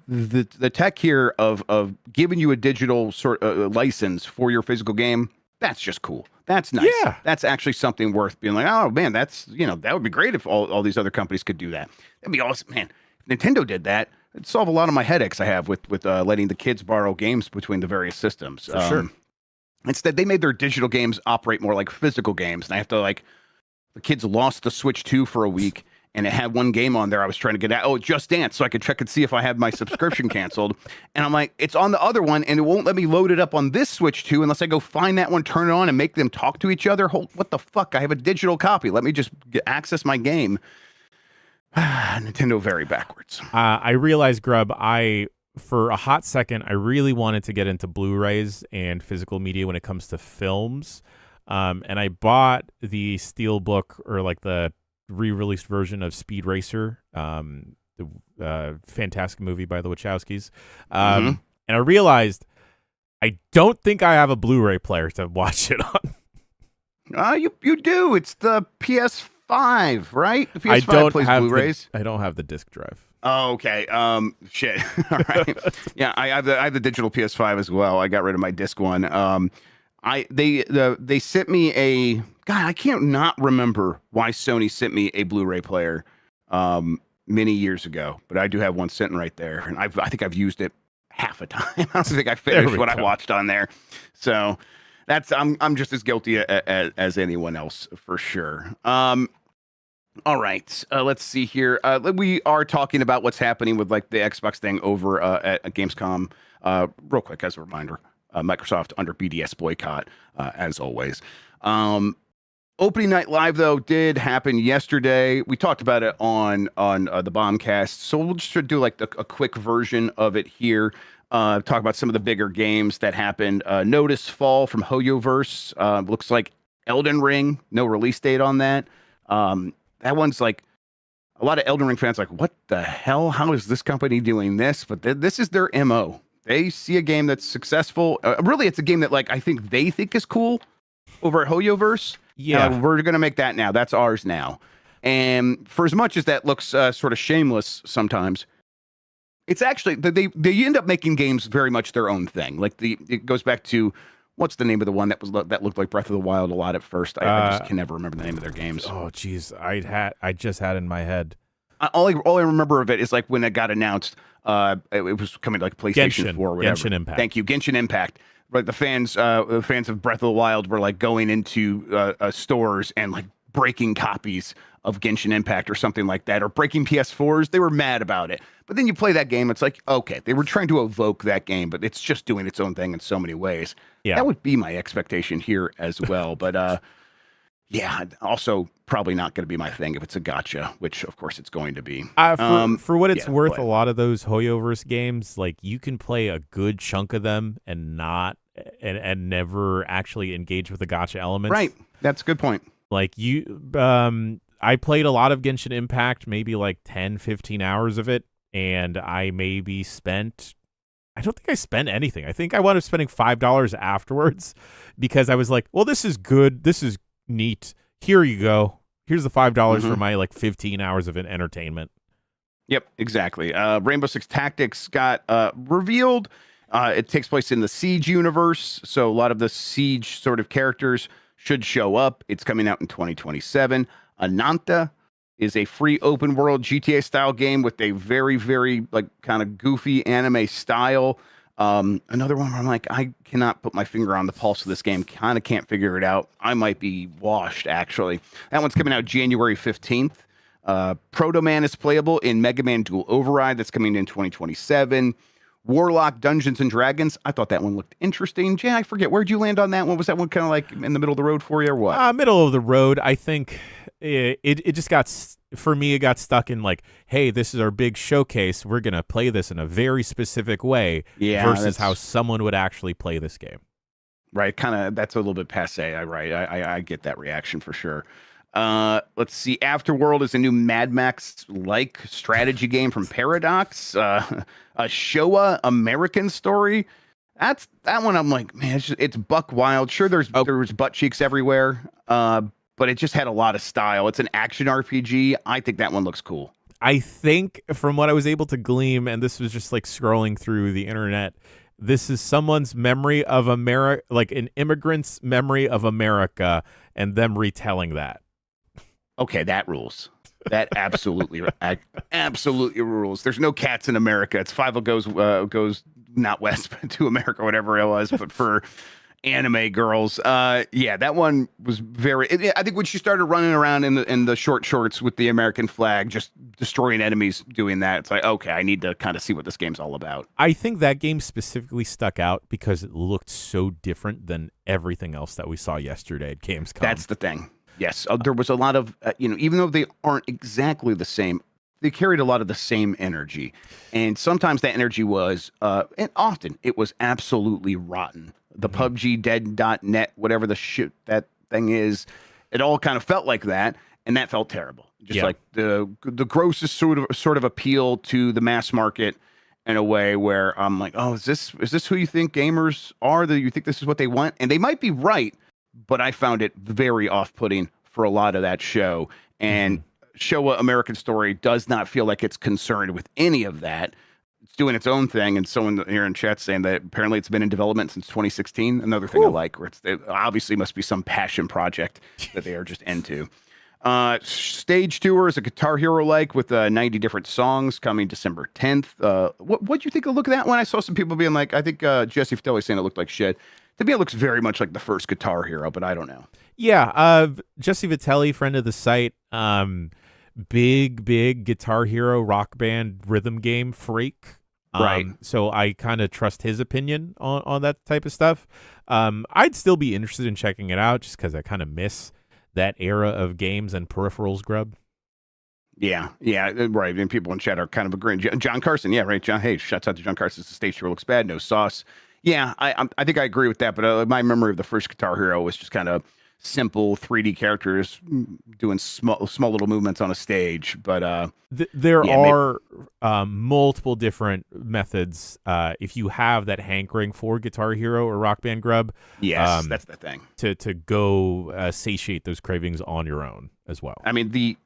the tech here of giving you a digital sort of license for your physical game, that's just cool. That's nice. Yeah. That's actually something worth being like, oh man, that's that would be great if all these other companies could do that. That'd be awesome, man. If Nintendo did that, it'd solve a lot of my headaches I have with letting the kids borrow games between the various systems. For sure. Instead, they made their digital games operate more like physical games, and I have to the kids lost the Switch 2 for a week, and it had one game on there I was trying to get out. Oh, Just Dance, so I could check and see if I had my subscription canceled. And I'm like, it's on the other one, and it won't let me load it up on this Switch 2 unless I go find that one, turn it on, and make them talk to each other. What the fuck? I have a digital copy. Let me just access my game. Nintendo very backwards. I realized, Grubb, for a hot second, I really wanted to get into Blu-rays and physical media when it comes to films. And I bought the Steelbook, or like the re-released version of Speed Racer, the fantastic movie by the Wachowskis. And I realized I don't think I have a Blu-ray player to watch it on. You do. It's the PS5, right? The PS5 plays Blu-rays. I don't have the disc drive. Oh, okay. Shit. All right. Yeah, I have the digital PS5 as well. I got rid of my disc one. They sent me a God. I can't not remember why Sony sent me a Blu-ray player many years ago, but I do have one sitting right there, and I think I've used it half a time. I don't think I finished what I watched on there. So that's I'm just as guilty as anyone else for sure. All right, let's see here. We are talking about what's happening with like the Xbox thing over at Gamescom. Real quick, as a reminder, Microsoft under BDS boycott, as always. Opening night live though did happen yesterday. We talked about it on the Bombcast, so we'll just do like a quick version of it here. Talk about some of the bigger games that happened. Notice Fall from HoYoverse. Looks like Elden Ring. No release date on that. That one's like a lot of Elden Ring fans like, what the hell? How is this company doing this? But this is their MO. They see a game that's successful. Really, it's a game that like I think they think is cool over at HoYoverse. Yeah, we're going to make that now. That's ours now. And for as much as that looks sort of shameless sometimes, it's actually they end up making games very much their own thing. Like it goes back to what's the name of the one that looked like Breath of the Wild a lot at first. I just can never remember the name of their games. Oh, geez, I just had in my head. All I remember of it is like when it got announced. It was coming to like PlayStation 4 or whatever. Genshin Impact. Thank you, Genshin Impact. Like the fans of Breath of the Wild were like going into stores and like breaking copies of Genshin Impact or something like that, or breaking PS4s. They were mad about it. But then you play that game, it's like, okay, they were trying to evoke that game, but it's just doing its own thing in so many ways. Yeah. That would be my expectation here as well. But yeah, also probably not going to be my thing if it's a gacha, which of course it's going to be. For what it's worth, a lot of those HoYoverse games, like you can play a good chunk of them and and never actually engage with the gacha elements. Right. That's a good point. Like I played a lot of Genshin Impact, maybe like 10, 15 hours of it, and I don't think I spent anything. I think I wound up spending $5 afterwards because I was like, well, this is good. This is neat. Here you go. Here's the $5 for my like 15 hours of entertainment. Yep, exactly. Rainbow Six Tactics got revealed. It takes place in the Siege universe, so a lot of the Siege sort of characters should show up. It's coming out in 2027. Ananta is a free open world GTA style game with a very, very like kind of goofy anime style. Another one where I'm like, I cannot put my finger on the pulse of this game. Kind of can't figure it out. I might be washed, actually. That one's coming out January 15th. Proto Man is playable in Mega Man Dual Override. That's coming in 2027. Warlock Dungeons and Dragons. I thought that one looked interesting. Jay, I forget. Where'd you land on that one? Was that one kind of like in the middle of the road for you or what? Middle of the road. I think it just got, for me, it got stuck in like, hey, this is our big showcase. We're going to play this in a very specific way versus how someone would actually play this game. Right. Kind of, that's a little bit passe. I get that reaction for sure. Let's see. Afterworld is a new Mad Max-like strategy game from Paradox. A Showa American story. That one. I'm like, man, it's buck wild. Sure, there was butt cheeks everywhere. But it just had a lot of style. It's an action RPG. I think that one looks cool. I think from what I was able to glean, and this was just like scrolling through the internet, this is someone's memory of America, like an immigrant's memory of America, and them retelling that. Okay, that rules. That absolutely rules. There's no cats in America. It's Five goes not west but to America, whatever it was. But for anime girls, yeah, that one was very. I think when she started running around in the short shorts with the American flag, just destroying enemies, doing that, it's like, okay, I need to kind of see what this game's all about. I think that game specifically stuck out because it looked so different than everything else that we saw yesterday at Gamescom. That's the thing. Yes, there was a lot of, even though they aren't exactly the same, they carried a lot of the same energy. And sometimes that energy was, and often it was absolutely rotten. The PUBG Dead.net, whatever the shit that thing is. It all kind of felt like that, and that felt terrible. Just like the grossest sort of appeal to the mass market in a way where I'm like, oh, is this who you think gamers are? That you think this is what they want? And they might be right, but I found it very off-putting for a lot of that show. And Showa American Story does not feel like it's concerned with any of that. It's doing its own thing, and someone here in chat saying that apparently it's been in development since 2016. Another thing I like, where it obviously must be some passion project that they are just into. Stage Tour is a Guitar Hero-like with 90 different songs coming December 10th. What do you think of the look of that one? I saw some people being like, I think Jesse Fatelli saying it looked like shit. To me, it looks very much like the first Guitar Hero, but I don't know. Yeah, Jesse Vitelli, friend of the site, big Guitar Hero rock band rhythm game freak. Right. So I kind of trust his opinion on that type of stuff. I'd still be interested in checking it out just because I kind of miss that era of games and peripherals, Grubb. Yeah, right. And people in chat are kind of agreeing. John Carson, yeah, right. John, hey, shouts out to John Carson. The stage tour looks bad, no sauce. Yeah, I think I agree with that. But my memory of the first Guitar Hero was just kind of simple 3D characters doing small little movements on a stage. But there are multiple different methods if you have that hankering for Guitar Hero or Rock Band, Grubb. Yes, that's the thing. To go satiate those cravings on your own as well. I mean, the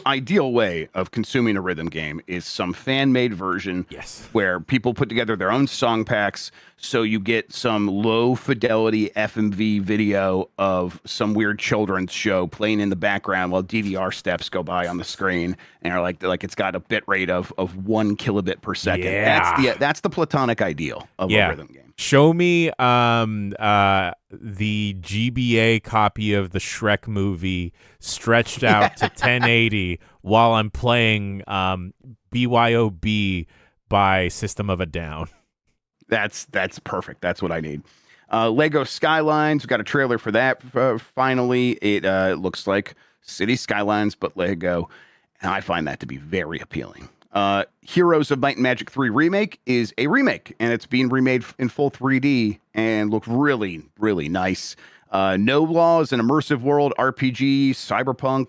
ideal way of consuming a rhythm game is some fan-made version where people put together their own song packs, so you get some low-fidelity FMV video of some weird children's show playing in the background while DDR steps go by on the screen, and are like it's got a bit rate of 1 kilobit per second. Yeah. That's the platonic ideal of a rhythm game. Show me the GBA copy of the Shrek movie stretched out to 1080 while I'm playing BYOB by System of a Down. That's perfect. That's what I need. Lego Skylines, we've got a trailer for that. Finally, it looks like City Skylines, but Lego. And I find that to be very appealing. Heroes of Might and Magic 3 Remake is a remake, and it's being remade in full 3D and looked really, really nice. No Law is an immersive world RPG, cyberpunk.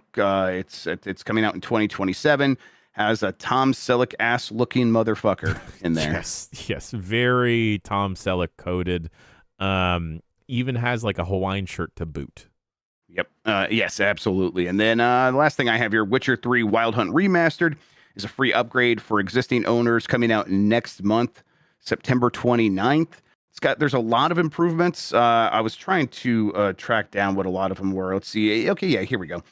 It's coming out in 2027. Has a Tom Selleck ass looking motherfucker in there. Yes, very Tom Selleck coded. Even has like a Hawaiian shirt to boot. Yep. Yes, absolutely. And then the last thing I have here, Witcher 3 Wild Hunt Remastered is a free upgrade for existing owners coming out next month, September 29th. There's a lot of improvements. I was trying to track down what a lot of them were. Let's see. Okay, yeah, here we go.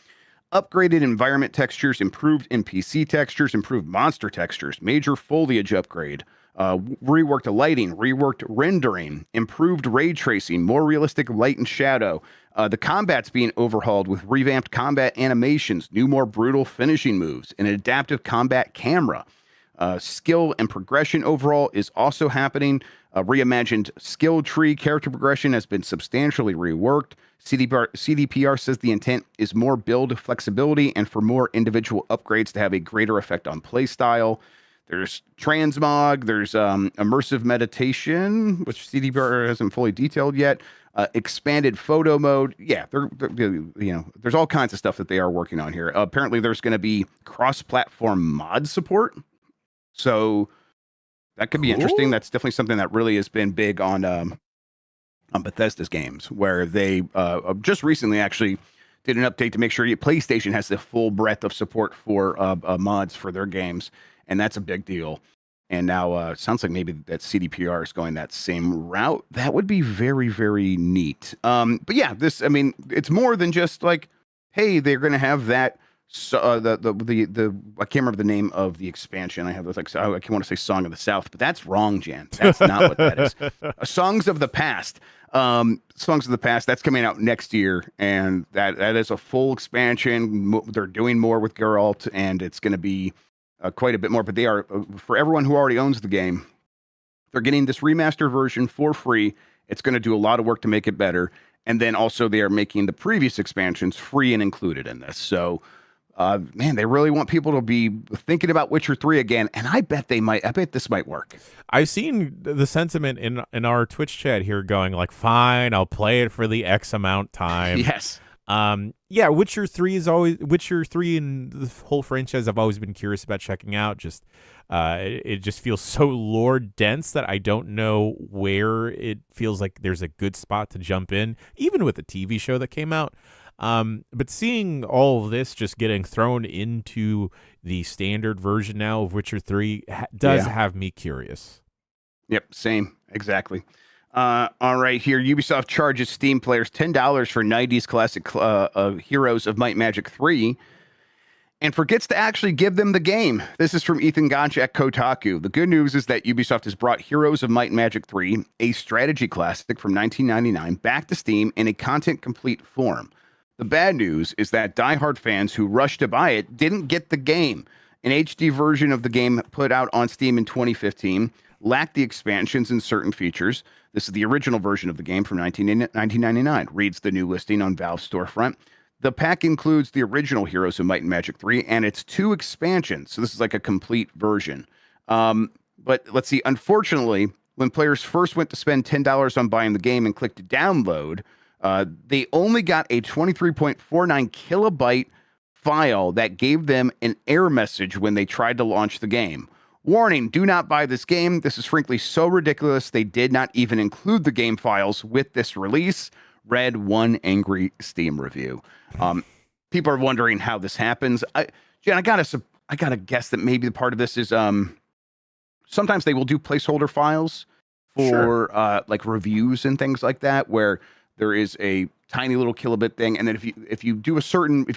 Upgraded environment textures, improved NPC textures, improved monster textures, major foliage upgrade, reworked lighting, reworked rendering, improved ray tracing, more realistic light and shadow. The combat's being overhauled with revamped combat animations, new, more brutal finishing moves, and an adaptive combat camera. Skill and progression overall is also happening. Reimagined skill tree character progression has been substantially reworked. CDPR says the intent is more build flexibility and for more individual upgrades to have a greater effect on playstyle. There's transmog, there's immersive meditation, which CDPR hasn't fully detailed yet. Expanded photo mode. Yeah, there's all kinds of stuff that they are working on here. Apparently, there's going to be cross-platform mod support. So that could be interesting. That's definitely something that really has been big on Bethesda's games, where they just recently actually did an update to make sure PlayStation has the full breadth of support for mods for their games, and that's a big deal. And now sounds like maybe that CDPR is going that same route. That would be very, very neat. But yeah, it's more than just like, hey, they're going to have that. So the I can't remember the name of the expansion. I have this I want to say Song of the South, but that's wrong, Jan. That's not what that is. Songs of the Past. Songs of the Past. That's coming out next year, and that is a full expansion. They're doing more with Geralt, and it's going to be quite a bit more. But they are for everyone who already owns the game. They're getting this remastered version for free. It's going to do a lot of work to make it better, and then also they are making the previous expansions free and included in this. So. Man, they really want people to be thinking about Witcher 3 again, and I bet this might work. I've seen the sentiment in our Twitch chat here going like, fine, I'll play it for the X amount time. Yes. Yeah, Witcher 3 and the whole franchise I've always been curious about checking out. Just it just feels so lore dense that I don't know where it feels like there's a good spot to jump in, even with the TV show that came out. But seeing all of this just getting thrown into the standard version now of Witcher 3 does have me curious. Yep, same, exactly. All right, here, Ubisoft charges Steam players $10 for 90s classic Heroes of Might and Magic 3 and forgets to actually give them the game. This is from Ethan Gonch at Kotaku. The good news is that Ubisoft has brought Heroes of Might and Magic 3, a strategy classic from 1999, back to Steam in a content-complete form. The bad news is that diehard fans who rushed to buy it didn't get the game. An HD version of the game put out on Steam in 2015 lacked the expansions and certain features. This is the original version of the game from 1999, reads the new listing on Valve's storefront. The pack includes the original Heroes of Might and Magic 3 and its 2 expansions. So this is like a complete version. But let's see, unfortunately, when players first went to spend $10 on buying the game and clicked download, they only got a 23.49 kilobyte file that gave them an error message when they tried to launch the game. Warning, do not buy this game. This is frankly so ridiculous they did not even include the game files with this release. Read one angry Steam review. People are wondering how this happens. Jen, I gotta guess that maybe the part of this is sometimes they will do placeholder files for like reviews and things like that, where there is a tiny little kilobit thing, and then if you go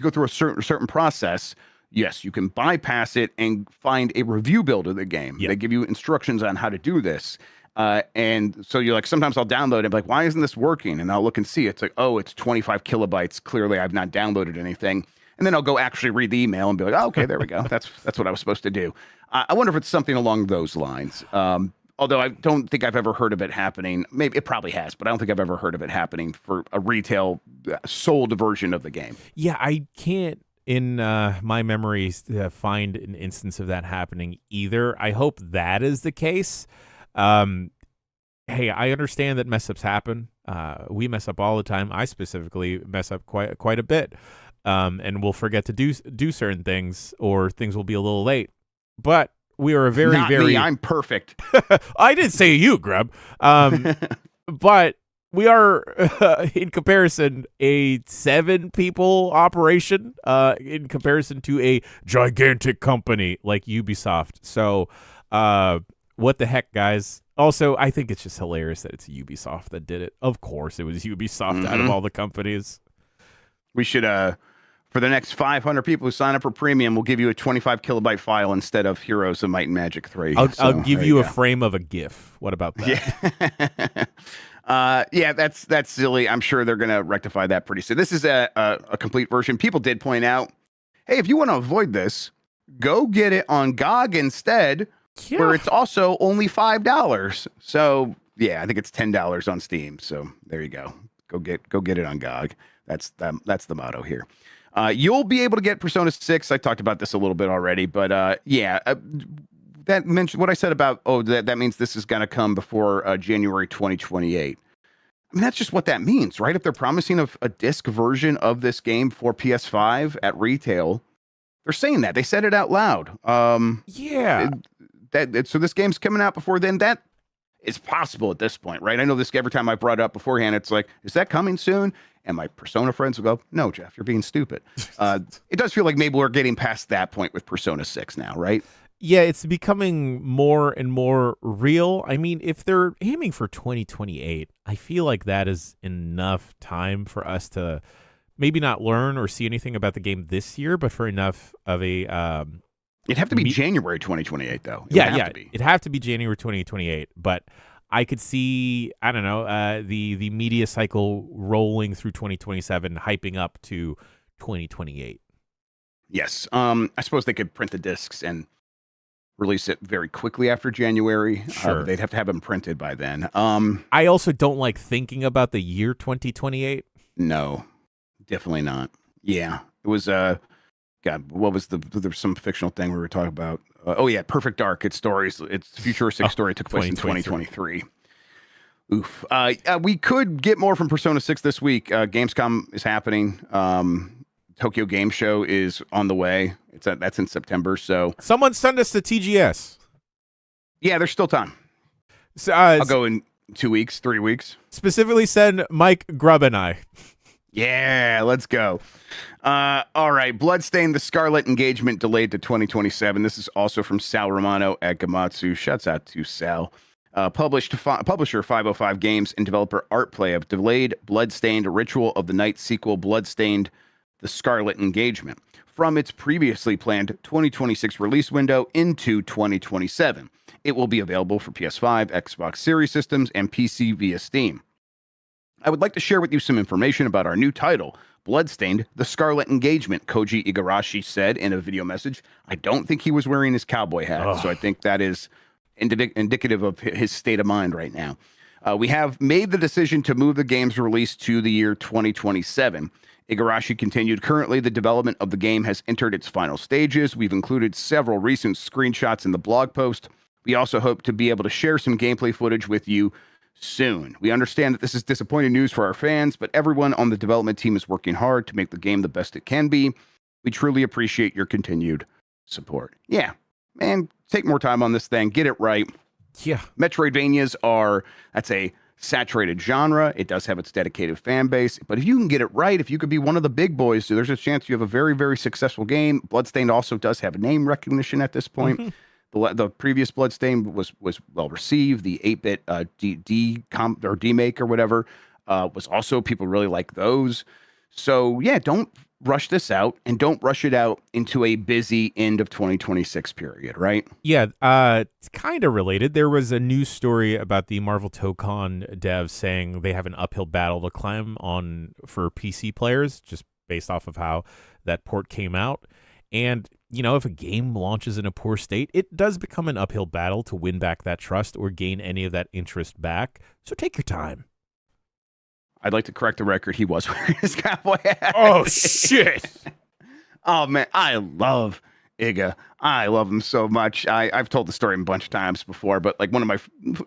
through a certain process, yes, you can bypass it and find a review build of the game. Yep. They give you instructions on how to do this. And so you're like, sometimes I'll download it and be like, why isn't this working? And I'll look and see. It's like, oh, it's 25 kilobytes. Clearly, I've not downloaded anything. And then I'll go actually read the email and be like, oh, okay, there we go. That's what I was supposed to do. I wonder if it's something along those lines. Although I don't think I've ever heard of it happening. Maybe it probably has, but I don't think I've ever heard of it happening for a retail sold version of the game. Yeah, I can't in my memories find an instance of that happening either. I hope that is the case. Hey, I understand that mess ups happen. We mess up all the time. I specifically mess up quite a bit, and we'll forget to do certain things, or things will be a little late. But we are a very Not me, I'm perfect. I didn't say you, Grubb. But we are, in comparison, a 7-people operation in comparison to a gigantic company like Ubisoft. So, what the heck, guys? Also, I think it's just hilarious that it's Ubisoft that did it. Of course, it was Ubisoft out of all the companies. We should, for the next 500 people who sign up for Premium, we'll give you a 25 kilobyte file instead of Heroes of Might and Magic 3. I'll give you a frame of a GIF. What about that? Yeah. That's silly. I'm sure they're going to rectify that pretty soon. This is a complete version. People did point out, hey, if you want to avoid this, go get it on GOG instead, where it's also only $5. So yeah, I think it's $10 on Steam. So there you go. Go get it on GOG. That's the motto here. You'll be able to get Persona 6. I talked about this a little bit already, but that mentioned what I said about, that means this is going to come before January 2028. I mean, that's just what that means, right? If they're promising a disc version of this game for PS5 at retail, they're saying that. They said it out loud. So this game's coming out before then. That is possible at this point, right? I know this every time I brought it up beforehand, it's like, is that coming soon? And my Persona friends will go, no, Jeff, you're being stupid. It does feel like maybe we're getting past that point with Persona 6 now, right? Yeah, it's becoming more and more real. I mean, if they're aiming for 2028, I feel like that is enough time for us to maybe not learn or see anything about the game this year, but for enough of a... It'd have to be January 2028, though. It'd have to be January 2028, but I could see, I don't know, the media cycle rolling through 2027, hyping up to 2028. Yes. I suppose they could print the discs and release it very quickly after January. Sure. They'd have to have them printed by then. I also don't like thinking about the year 2028. No, definitely not. Yeah. It was, God, what was there's some fictional thing we were talking about. Perfect Dark. Its futuristic story took place in 2023. Oof. We could get more from Persona 6 this week. Gamescom is happening. Tokyo Game Show is on the way. That's in September. So Someone send us the TGS. yeah, there's still time. So, I'll go in 2 weeks, 3 weeks. Specifically send Mike, Grubb, and I. Yeah, let's go. All right. Bloodstained, the Scarlet Engagement delayed to 2027. This is also from Sal Romano at Gamatsu. Shouts out to Sal. Publisher 505 Games and developer Artplay have delayed Bloodstained Ritual of the Night sequel Bloodstained, the Scarlet Engagement from its previously planned 2026 release window into 2027. It will be available for PS5, Xbox Series systems, and PC via Steam. I would like to share with you some information about our new title, Bloodstained, the Scarlet Engagement, Koji Igarashi said in a video message. I don't think he was wearing his cowboy hat, so I think that is indicative of his state of mind right now. We have made the decision to move the game's release to the year 2027. Igarashi continued, currently the development of the game has entered its final stages. We've included several recent screenshots in the blog post. We also hope to be able to share some gameplay footage with you soon. We understand that this is disappointing news for our fans, but everyone on the development team is working hard to make the game the best it can be. We truly appreciate your continued support. Yeah, man, take more time on this thing. Get it right. Yeah. Metroidvanias that's a saturated genre. It does have its dedicated fan base, but if you can get it right, if you could be one of the big boys, there's a chance you have a very, very successful game. Bloodstained also does have name recognition at this point. The previous Bloodstained was well received. The 8-bit D-Make or whatever was also, people really like those. So yeah, don't rush this out, and don't rush it out into a busy end of 2026 period, right? Yeah, it's kind of related. There was a news story about the Marvel Tokon devs saying they have an uphill battle to climb on for PC players, just based off of how that port came out. And, if a game launches in a poor state, it does become an uphill battle to win back that trust or gain any of that interest back. So take your time. I'd like to correct the record. He was wearing his cowboy hat. Oh, shit. Oh, man. I love Iga. I love him so much. I've told the story a bunch of times before, but like one of my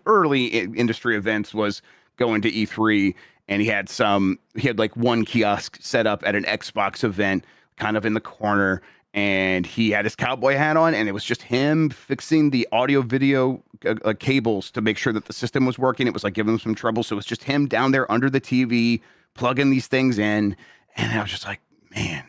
early industry events was going to E3, and he had like one kiosk set up at an Xbox event kind of in the corner, and he had his cowboy hat on, and it was just him fixing the audio video cables to make sure that the system was working. It was like giving him some trouble. So it was just him down there under the TV, plugging these things in. And I was just like, man,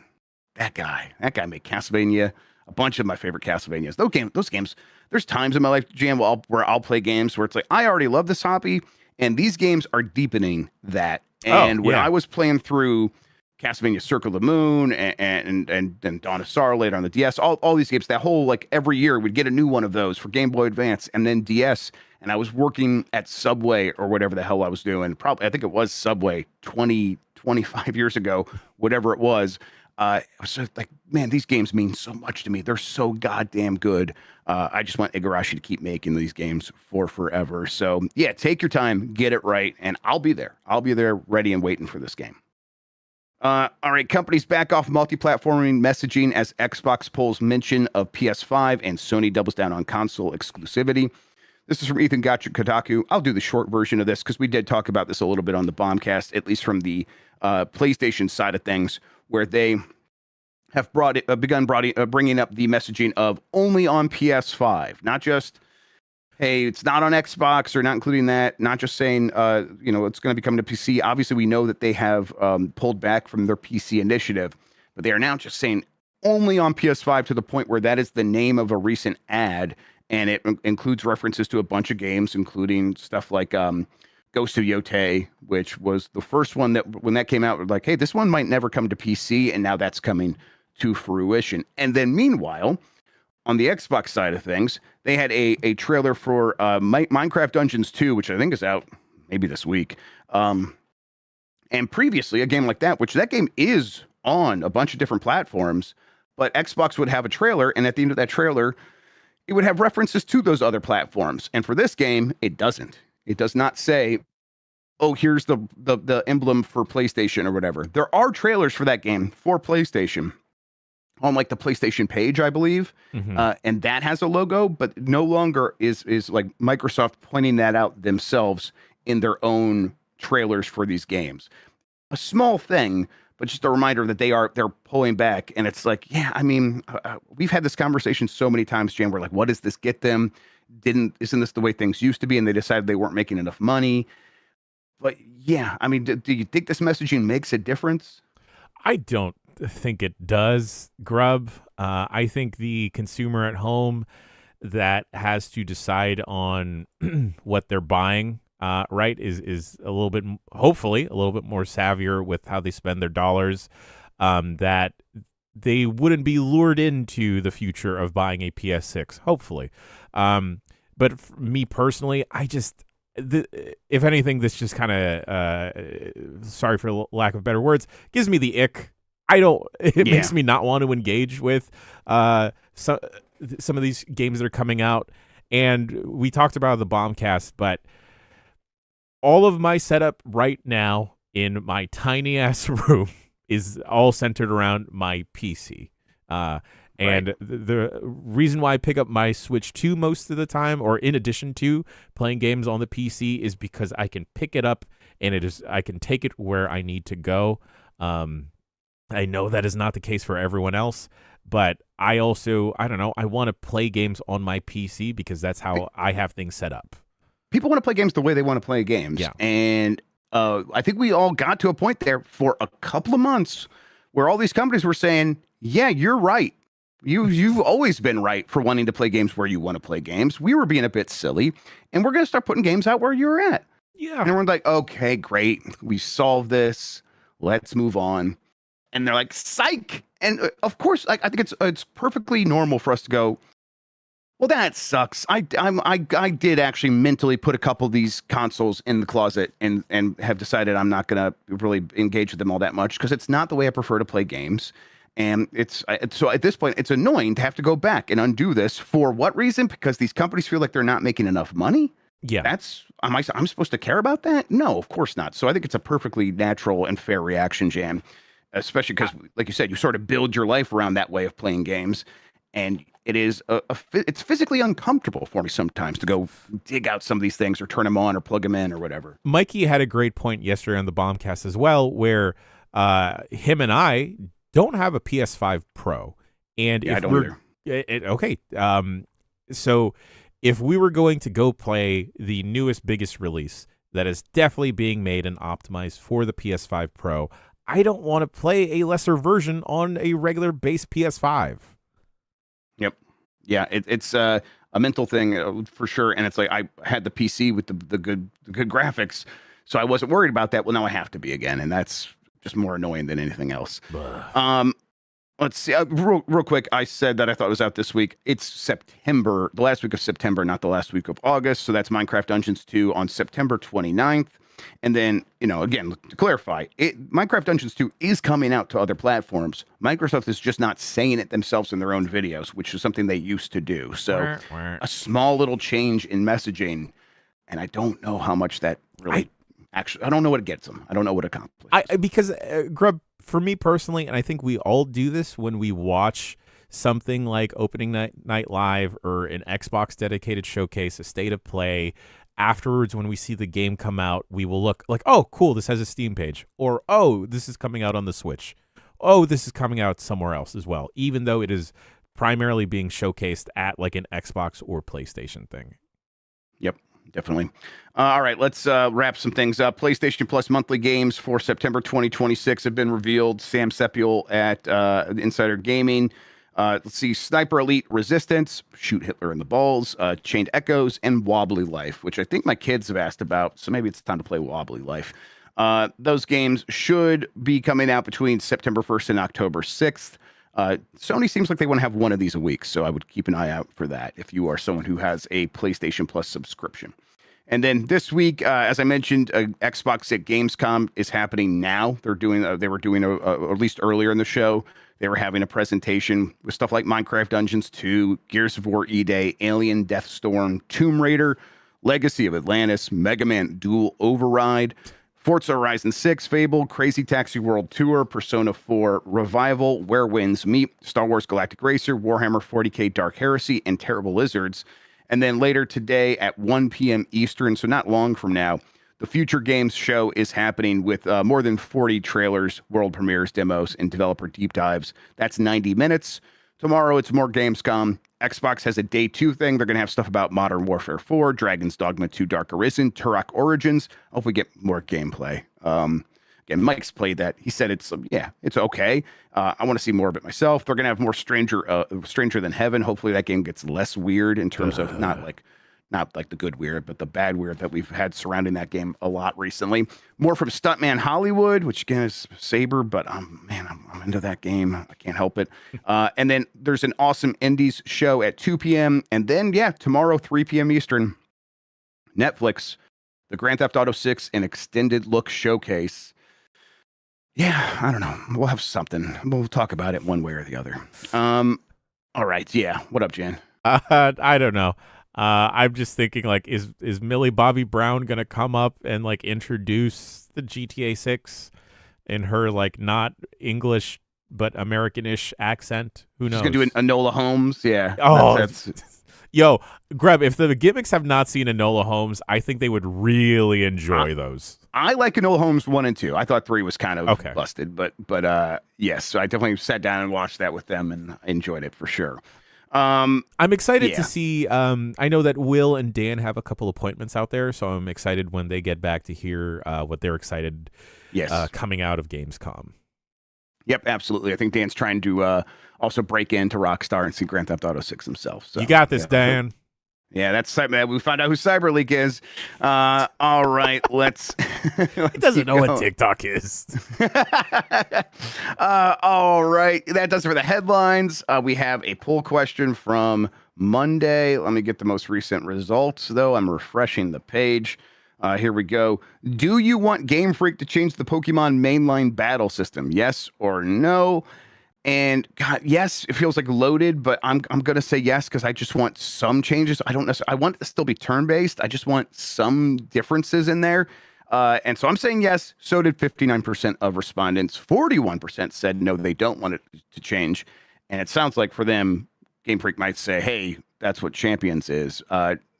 that guy made Castlevania, a bunch of my favorite Castlevanias. Those games, there's times in my life, Jan, where I'll play games where it's like, I already love this hobby, and these games are deepening that. And when I was playing through Castlevania Circle of the Moon and Dawn of Sorrow later on the DS, all these games, that whole, like, every year we'd get a new one of those for Game Boy Advance and then DS, and I was working at Subway or whatever the hell I was doing. Probably, I think it was Subway 25 years ago, whatever it was. I was just like, man, these games mean so much to me. They're so goddamn good. I just want Igarashi to keep making these games for forever. So yeah, take your time, get it right, and I'll be there. I'll be there ready and waiting for this game. All right, companies back off multi-platforming messaging as Xbox pulls mention of PS5 and Sony doubles down on console exclusivity. This is from Ethan Gotcha Kotaku. I'll do the short version of this because we did talk about this a little bit on the Bombcast, at least from the PlayStation side of things, where they have begun bringing up the messaging of only on PS5, not just, hey, it's not on Xbox, or not including that, not just saying, it's going to be coming to PC. Obviously, we know that they have pulled back from their PC initiative, but they are now just saying only on PS5, to the point where that is the name of a recent ad, and it includes references to a bunch of games, including stuff like Ghost of Yotei, which was the first one that, when that came out, we're like, hey, this one might never come to PC, and now that's coming to fruition. And then meanwhile, on the Xbox side of things, they had a trailer for Minecraft Dungeons 2, which I think is out maybe this week. And previously, a game like that, which that game is on a bunch of different platforms, but Xbox would have a trailer, and at the end of that trailer, it would have references to those other platforms. And for this game, it doesn't. It does not say, oh, here's the emblem for PlayStation or whatever. There are trailers for that game for PlayStation on like the PlayStation page, I believe. Mm-hmm. And that has a logo, but no longer is like Microsoft pointing that out themselves in their own trailers for these games. A small thing, but just a reminder that they're pulling back. And it's like, yeah, I mean, we've had this conversation so many times, Jan. We're like, what does this get them? Isn't this the way things used to be? And they decided they weren't making enough money. But yeah, I mean, do you think this messaging makes a difference? I don't think it does, Grubb. I think the consumer at home that has to decide on what they're buying, right, is a little bit, hopefully, a little bit more savvier with how they spend their dollars, that they wouldn't be lured into the future of buying a PS6, hopefully. But for me personally, if anything, this just kind of, sorry for lack of better words, gives me the ick. It makes me not want to engage with some of these games that are coming out. And we talked about the Bombcast, but all of my setup right now in my tiny ass room is all centered around my PC. And the reason why I pick up my Switch 2 most of the time, or in addition to playing games on the PC, is because I can pick it up and I can take it where I need to go. I know that is not the case for everyone else, but I don't know, I want to play games on my PC because that's how I have things set up. People want to play games the way they want to play games. Yeah. And I think we all got to a point there for a couple of months where all these companies were saying, yeah, you're right. You've always been right for wanting to play games where you want to play games. We were being a bit silly, and we're going to start putting games out where you're at. Yeah. And we're like, okay, great. We solved this. Let's move on. And they're like, psych. And of course, I think it's perfectly normal for us to go, well, that sucks. I did actually mentally put a couple of these consoles in the closet and have decided I'm not going to really engage with them all that much because it's not the way I prefer to play games. And so at this point, it's annoying to have to go back and undo this. For what reason? Because these companies feel like they're not making enough money. Yeah. I'm supposed to care about that? No, of course not. So I think it's a perfectly natural and fair reaction, Jan, especially because, like you said, you sort of build your life around that way of playing games. And it is it's physically uncomfortable for me sometimes to go dig out some of these things or turn them on or plug them in or whatever. Mikey had a great point yesterday on the Bombcast as well, where him and I don't have a PS5 Pro, and I don't either. Okay, so if we were going to go play the newest, biggest release that is definitely being made and optimized for the PS5 Pro, I don't want to play a lesser version on a regular base PS5. Yep. Yeah, it's a mental thing for sure, and it's like I had the PC with the good graphics, so I wasn't worried about that. Well, now I have to be again, and that's just more annoying than anything else. Let's see. Real quick, I said that I thought it was out this week. It's September, the last week of September, not the last week of August. So that's Minecraft Dungeons 2 on September 29th. And then, again, to clarify, Minecraft Dungeons 2 is coming out to other platforms. Microsoft is just not saying it themselves in their own videos, which is something they used to do. So a small little change in messaging, and I don't know how much that really... Actually, I don't know what it gets them. I don't know what it accomplishes. Because, Grubb, for me personally, and I think we all do this when we watch something like Opening Night Live or an Xbox dedicated showcase, a state of play, afterwards when we see the game come out, we will look like, oh, cool, this has a Steam page. Or, oh, this is coming out on the Switch. Oh, this is coming out somewhere else as well, even though it is primarily being showcased at like an Xbox or PlayStation thing. Yep. Definitely. All right, let's wrap some things up. PlayStation Plus monthly games for September 2026 have been revealed. Sam Sepiol at Insider Gaming. Let's see, Sniper Elite Resistance, Shoot Hitler in the Balls, Chained Echoes, and Wobbly Life, which I think my kids have asked about, so maybe it's time to play Wobbly Life. Those games should be coming out between September 1st and October 6th. Sony seems like they want to have one of these a week, so I would keep an eye out for that if you are someone who has a PlayStation Plus subscription. And then this week, as I mentioned, Xbox at Gamescom is happening now. They were doing, or at least earlier in the show, they were having a presentation with stuff like Minecraft Dungeons 2, Gears of War E-Day, Alien Deathstorm, Tomb Raider, Legacy of Atlantis, Mega Man Dual Override, Forza Horizon 6, Fable, Crazy Taxi World Tour, Persona 4 Revival, Where Winds Meet, Star Wars Galactic Racer, Warhammer 40k Dark Heresy, and Terrible Lizards. And then later today at 1 p.m. Eastern, so not long from now, The Future Games show is happening with more than 40 trailers, world premieres, demos, and developer deep dives. That's 90 minutes. Tomorrow, it's more Gamescom. Xbox has a day 2 thing. They're going to have stuff about Modern Warfare 4, Dragon's Dogma 2 Dark Arisen, Turok Origins. Hope we get more gameplay. Again, Mike's played that. He said it's okay. I want to see more of it myself. They're going to have more Stranger Than Heaven. Hopefully that game gets less weird in terms of not like the good weird, but the bad weird that we've had surrounding that game a lot recently. More from Stuntman Hollywood, which again is Saber, but I'm into that game. I can't help it. And then there's an awesome Indies show at 2 p.m. And then, tomorrow, 3 p.m. Eastern, Netflix, the Grand Theft Auto 6 and Extended Look Showcase. Yeah, I don't know. We'll have something. We'll talk about it one way or the other. All right. Yeah. What up, Jan? I don't know. I'm just thinking, like, is Millie Bobby Brown gonna come up and like introduce the GTA 6 in her like not English but American-ish accent? Who knows? She's gonna do an Enola Holmes. Yeah. Oh, that's yo, Grubb, if the gimmicks have not seen Enola Holmes, I think they would really enjoy those. I like Enola Holmes 1 and 2. I thought 3 was kind of okay. busted, but yes, so I definitely sat down and watched that with them and enjoyed it for sure. I'm excited to see. I know that Will and Dan have a couple appointments out there, so I'm excited when they get back to hear what they're excited coming out of Gamescom. Yep, absolutely. I think Dan's trying to also break into Rockstar and see Grand Theft Auto 6 himself. So, you got this, Dan. Yeah, that's we found out who CyberLeak is. All right, let's. He doesn't know what TikTok is. All right, that does it for the headlines. We have a poll question from Monday. Let me get the most recent results, though. I'm refreshing the page. Here we go. Do you want Game Freak to change the Pokemon mainline battle system? Yes or no? And God, yes, it feels like loaded, but I'm gonna say yes because I just want some changes. I don't necessarily. I want it to still be turn-based. I just want some differences in there. And so I'm saying yes. So did 59% of respondents. 41% said no, they don't want it to change. And it sounds like for them, Game Freak might say, "Hey, that's what Champions is."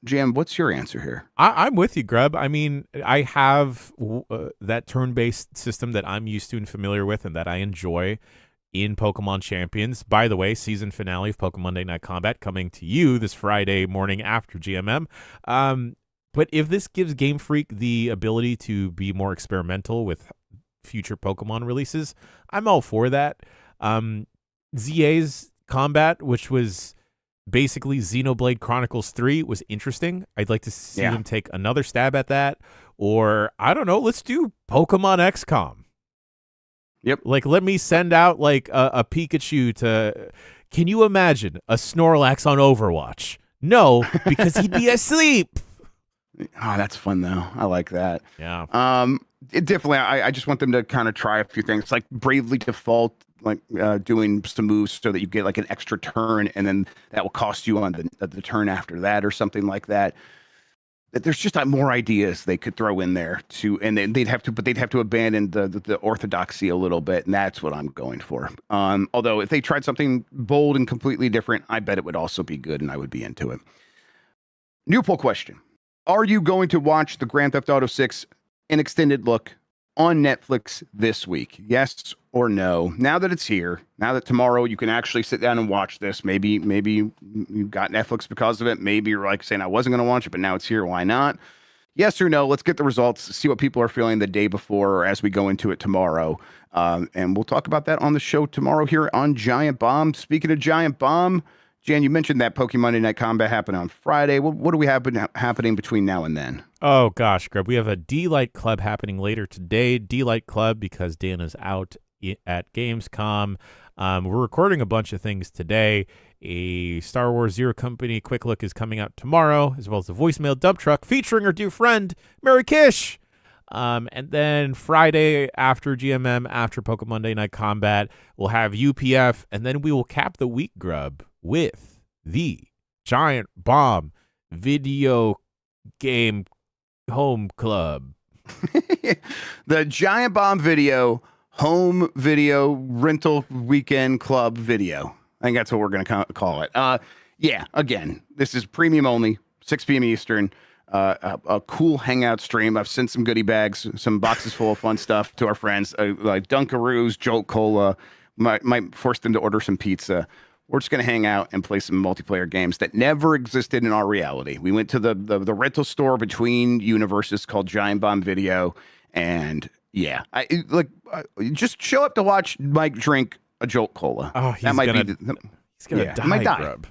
Jim, what's your answer here? I'm with you, Grubb. I mean, I have that turn-based system that I'm used to and familiar with, and that I enjoy in Pokemon Champions. By the way, season finale of Pokemon Monday Night Combat coming to you this Friday morning after GMM. But if this gives Game Freak the ability to be more experimental with future Pokemon releases, I'm all for that. ZA's combat, which was basically Xenoblade Chronicles 3, was interesting. I'd like to see them take another stab at that. Or, I don't know, let's do Pokemon XCOM. Yep. Like, let me send out like a Pikachu to. Can you imagine a Snorlax on Overwatch? No, because he'd be asleep. Oh, that's fun though. I like that. Yeah. It definitely. I just want them to kind of try a few things, like Bravely Default, like doing some moves so that you get like an extra turn, and then that will cost you on the turn after that, or something like that. There's just more ideas they could throw in there and then they'd have to abandon the orthodoxy a little bit, and that's what I'm going for. Although if they tried something bold and completely different, I bet it would also be good, and I would be into it. New poll question: are you going to watch the Grand Theft Auto 6 in extended look on Netflix this week? Yes or no? Now that it's here, now that tomorrow you can actually sit down and watch this, maybe you got Netflix because of it. Maybe you're like saying I wasn't going to watch it, but now it's here. Why not? Yes or no? Let's get the results, see what people are feeling the day before or as we go into it tomorrow. And we'll talk about that on the show tomorrow here on Giant Bomb. Speaking of Giant Bomb, Jan, you mentioned that Pokemon Monday Night Combat happened on Friday. What do we have happening between now and then? Oh, gosh, Grubb. We have a D-Light Club happening later today. D-Light Club because Dan is out at Gamescom. We're recording a bunch of things today. A Star Wars Zero Company quick look is coming out tomorrow, as well as the voicemail dump truck featuring our dear friend, Mary Kish. And then Friday after GMM, after Pokemon Monday Night Combat, we'll have UPF, and then we will cap the week, Grubb, with the Giant Bomb Video Game Home Club. The Giant Bomb Video Home Video Rental Weekend Club Video. I think that's what we're going to call it. Yeah, again, this is premium only, 6 p.m. Eastern. a cool hangout stream. I've sent some goodie bags, some boxes full of fun stuff to our friends, like Dunkaroos, Jolt Cola. Might force them to order some pizza. We're just going to hang out and play some multiplayer games that never existed in our reality. We went to the rental store between universes called Giant Bomb Video, and yeah, just show up to watch Mike drink a Jolt Cola. Oh, he's gonna die, might die. Grubb.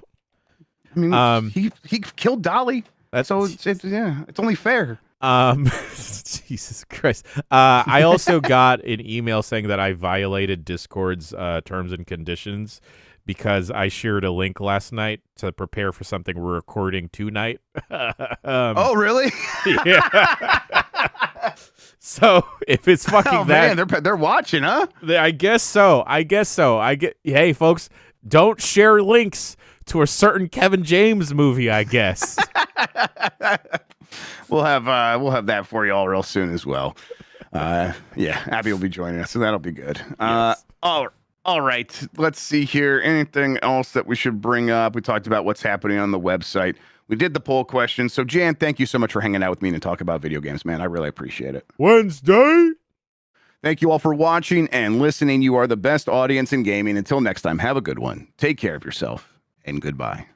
I mean, he killed Dolly. So it's only fair. Jesus Christ. I also got an email saying that I violated Discord's terms and conditions because I shared a link last night to prepare for something we're recording tonight. Oh, really? Yeah. So if it's fucking man, they're watching, huh? I guess so. Hey, folks, don't share links to a certain Kevin James movie, I guess. We'll have that for you all real soon as well. Yeah, Abby will be joining us, so that'll be good. Yes. All right. Let's see here. Anything else that we should bring up? We talked about what's happening on the website. We did the poll question. So, Jan, thank you so much for hanging out with me and talk about video games, man. I really appreciate it. Wednesday. Thank you all for watching and listening. You are the best audience in gaming. Until next time, have a good one. Take care of yourself, and goodbye.